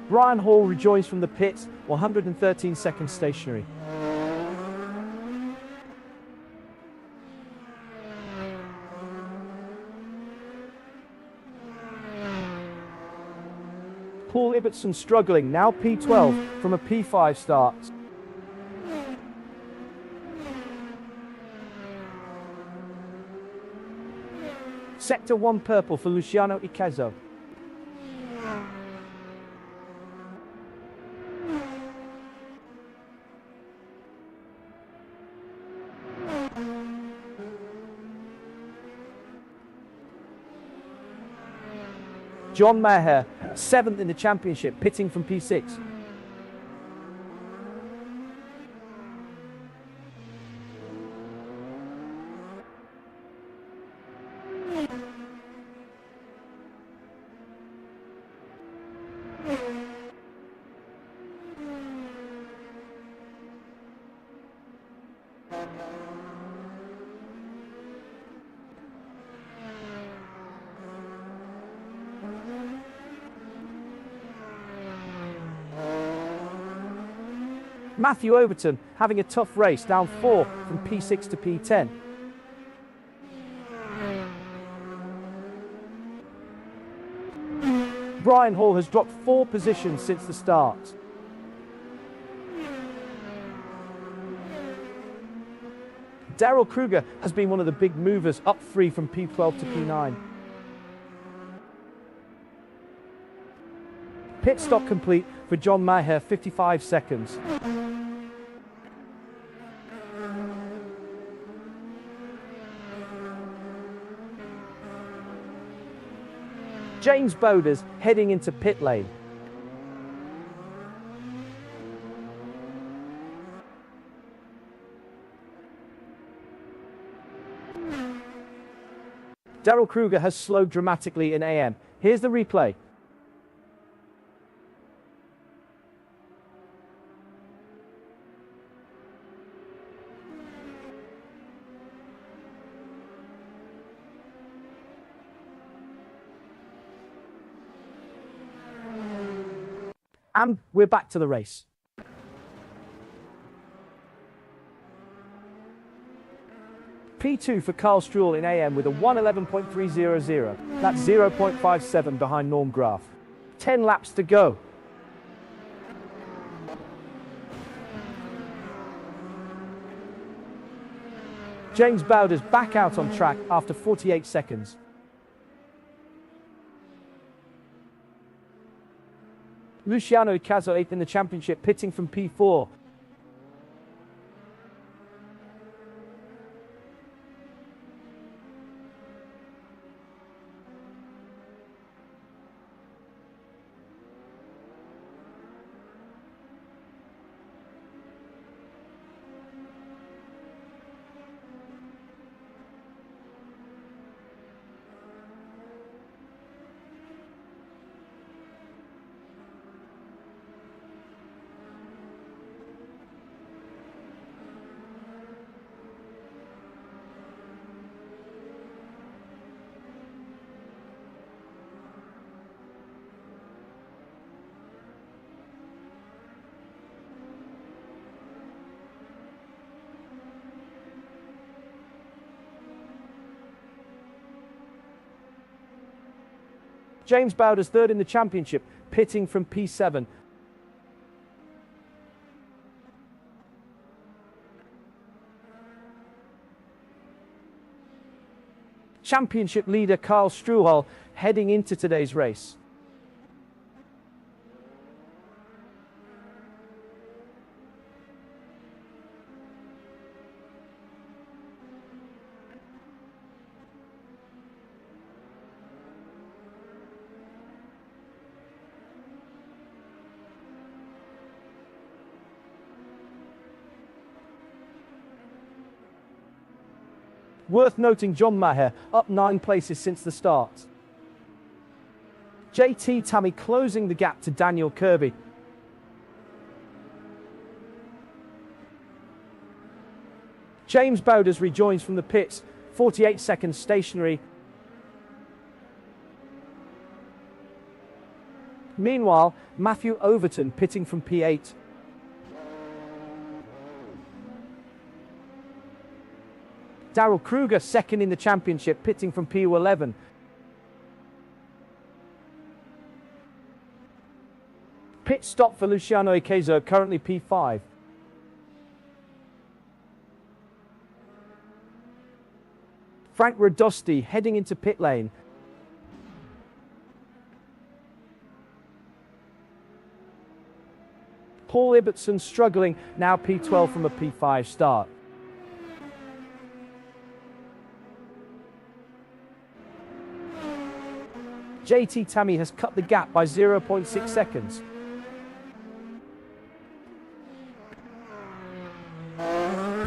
Brian Hall rejoins from the pits, 113 seconds stationary. Paul Ibbotson struggling, now P12 from a P5 start. Sector 1 purple for Luciano Icazo. John Maher, 7th in the championship, pitting from P6. Matthew Overton having a tough race, down 4 from P6 to P10. Brian Hall has dropped 4 positions since the start. Daryl Kruger has been one of the big movers, up 3 from P12 to P9. Pit stop complete for John Maher, 55 seconds. James Bowders heading into pit lane. Daryl Kruger has slowed dramatically in AM. Here's the replay. And we're back to the race. P2 for Carl Struhl in AM with a 1:11.300. That's 0.57 behind Norm Graf. 10 laps to go. James Bowders back out on track after 48 seconds. Luciano Icazo 8th in the championship, pitting from P4. James Bowders 3rd in the championship, pitting from P7. Championship leader Carl Struhl heading into today's race. Worth noting, John Maher up 9 places since the start. JT Tammy closing the gap to Daniel Kirby. James Bowders rejoins from the pits, 48 seconds stationary. Meanwhile, Matthew Overton pitting from P8. Daryl Kruger second in the championship, pitting from P11. Pit stop for Luciano Ikezzo, currently P5. Frank Radosti heading into pit lane. Paul Ibbotson struggling, now P12 from a P5 start. JT Tammy has cut the gap by 0.6 seconds.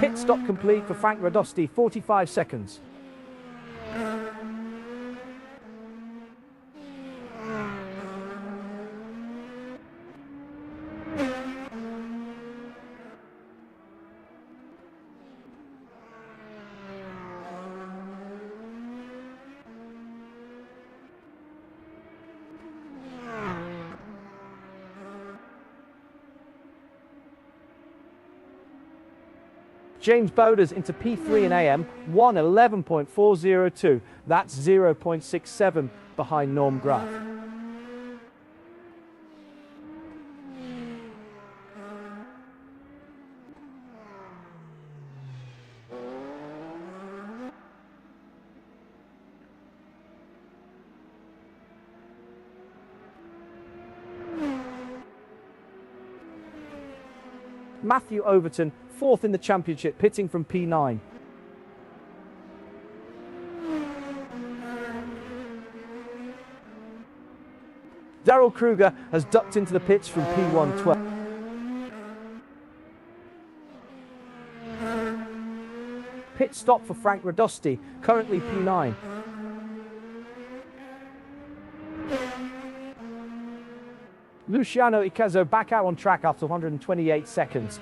Pit stop complete for Frank Radosti, 45 seconds. James Bowders into P3 in AM, 1:11.402. That's 0.67 behind Norm Graf. Matthew Overton, fourth in the championship, pitting from P9. Daryl Kruger has ducked into the pits from P112. Pit stop for Frank Radosti, currently P9. Luciano Ikezzo back out on track after 128 seconds.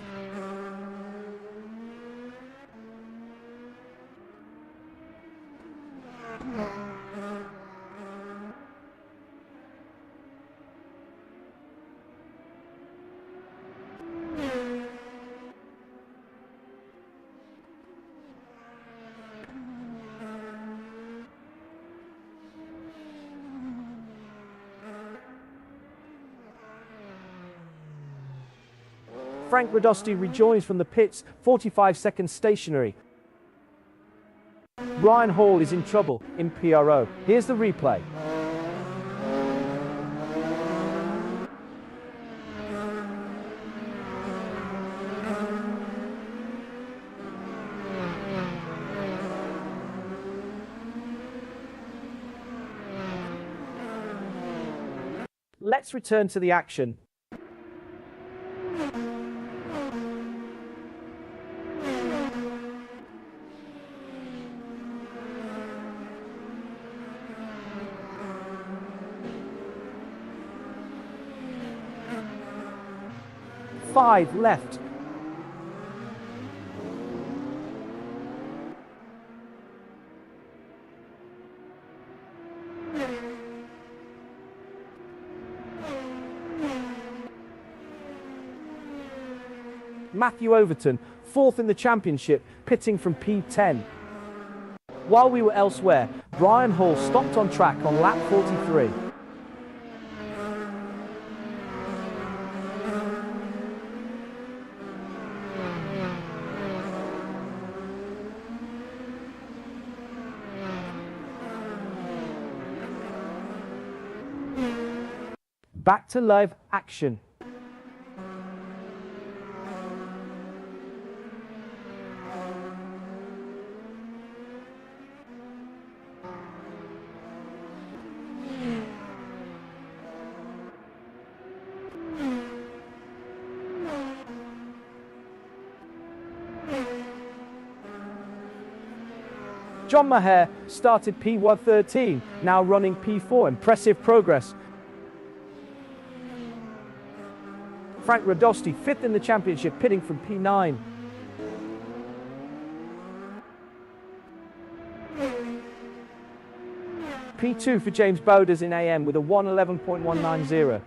Frank Radosti rejoins from the pits, 45 seconds stationary. Brian Hall is in trouble in PRO. Here's the replay. Let's return to the action. Five left. Matthew Overton, fourth in the championship, pitting from P10. While we were elsewhere, Brian Hall stopped on track on lap 43. Back to live action. John Maher started P113, now running P4. Impressive progress. Frank Radosti, fifth in the championship, pitting from P9. P2 for James Bowders in AM with a 1:11.190.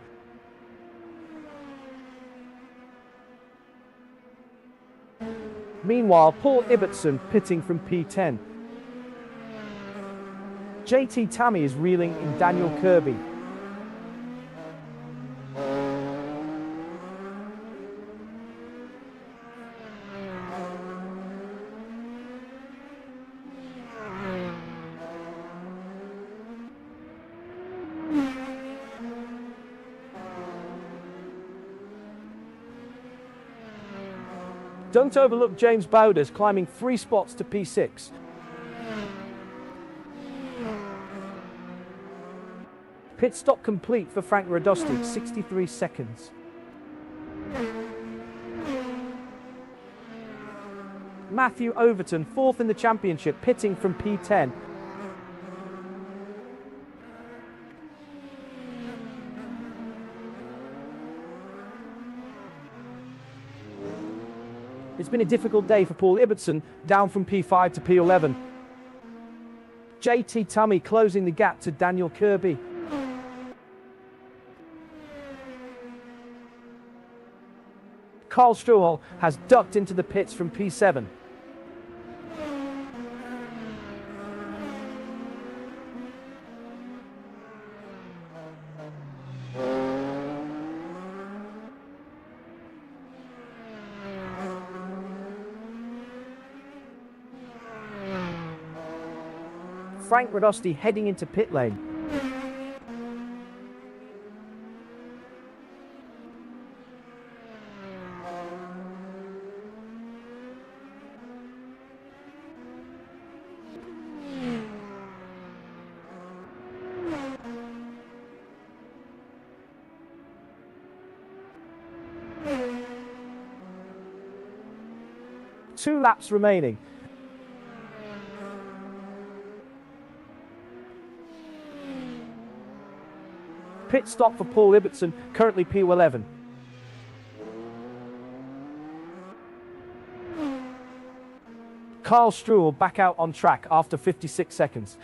Meanwhile, Paul Ibbotson pitting from P10. JT Tammy is reeling in Daniel Kirby. Don't overlook James Bowders climbing 3 spots to P6. Pit stop complete for Frank Radosti, 63 seconds. Matthew Overton, 4th in the championship, pitting from P10. It's been a difficult day for Paul Ibbotson, down from P5 to P11. JT Tummy closing the gap to Daniel Kirby. Carl Struhel has ducked into the pits from P7. Frank Radosti heading into pit lane. Two laps remaining. Pit stop for Paul Ibbotson, currently P11. Carl Struhel back out on track after 56 seconds.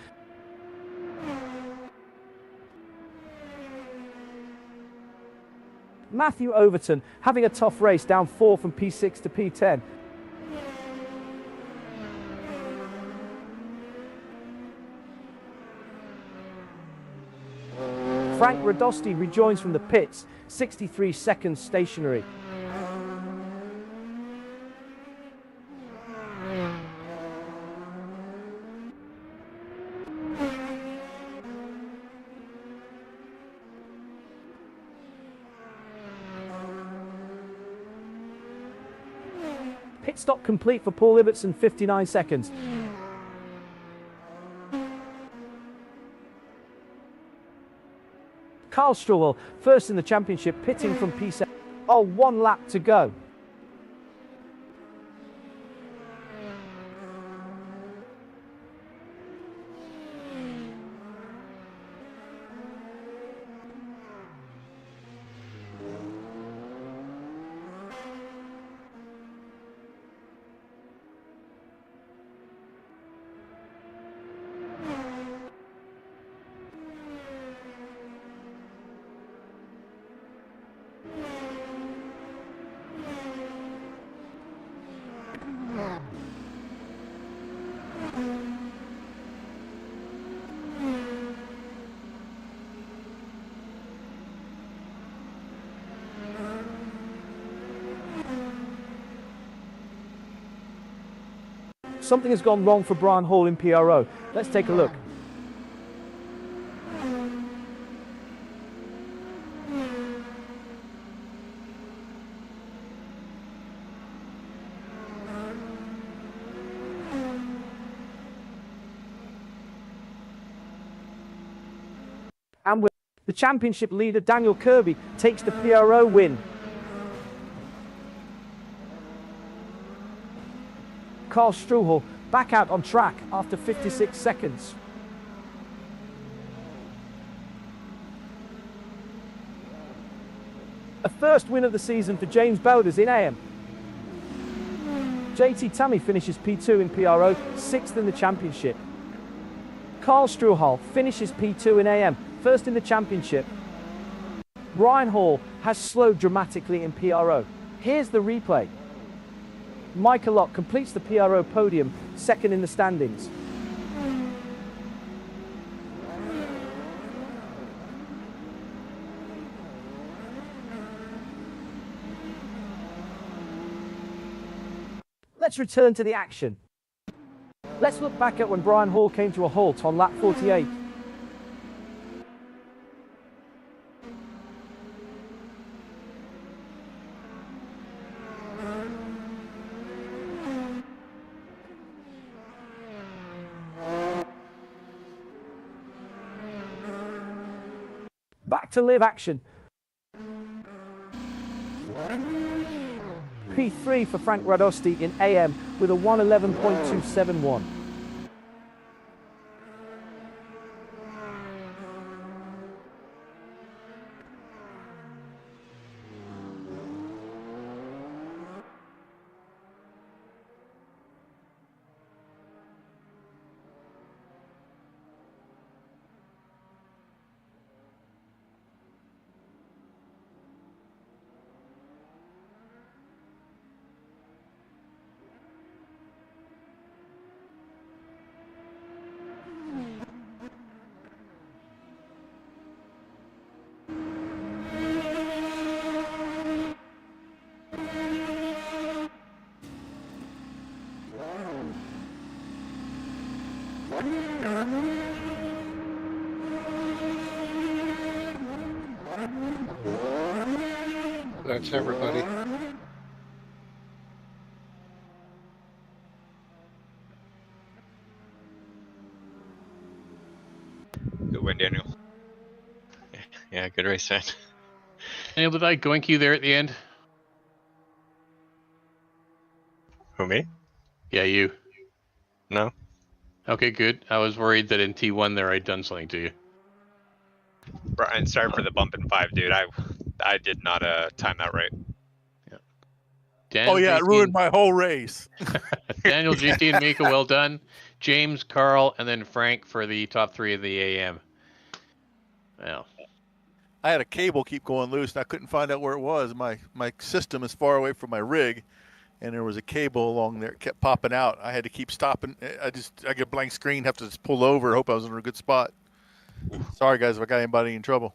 Matthew Overton having a tough race, down 4 from P6 to P10. Frank Radosti rejoins from the pits, 63 seconds stationary. Pit stop complete for Paul Ibbotson, 59 seconds. Carl Struhel, first in the championship, pitting from P7. Oh, 1 lap to go. Something has gone wrong for Brian Hall in PRO. Let's take a look. And with the championship leader, Daniel Kirby, takes the PRO win. Carl Struhel back out on track after 56 seconds. A first win of the season for James Bowders in AM. JT Tammy finishes P2 in PRO, 6th in the championship. Carl Struhel finishes P2 in AM, 1st in the championship. Brian Hall has slowed dramatically in PRO. Here's the replay. Micah Locke completes the PRO podium, second in the standings. Let's return to the action. Let's look back at when Brian Hall came to a halt on lap 48. Back to live action. P3 for Frank Radosti in AM with a 1:11.271. That's everybody. Good win, Daniel. Yeah, good race, man. Daniel, did I goink you there at the end? Who, me? Yeah, you. No. Okay, good. I was worried that in T1 there I'd done something to you. Brian, sorry for the bump in 5, dude. I did not time that right. Dan, Oh yeah, JT, it ruined my whole race. Daniel, JT, and Mika, well done. James, Carl, and then Frank for the top 3 of the AM. Well, I had a cable keep going loose, and I couldn't find out where it was. My system is far away from my rig, and there was a cable along there. It kept popping out. I had to keep stopping. I get a blank screen, have to just pull over, hope I was in a good spot. Sorry, guys, if I got anybody in trouble.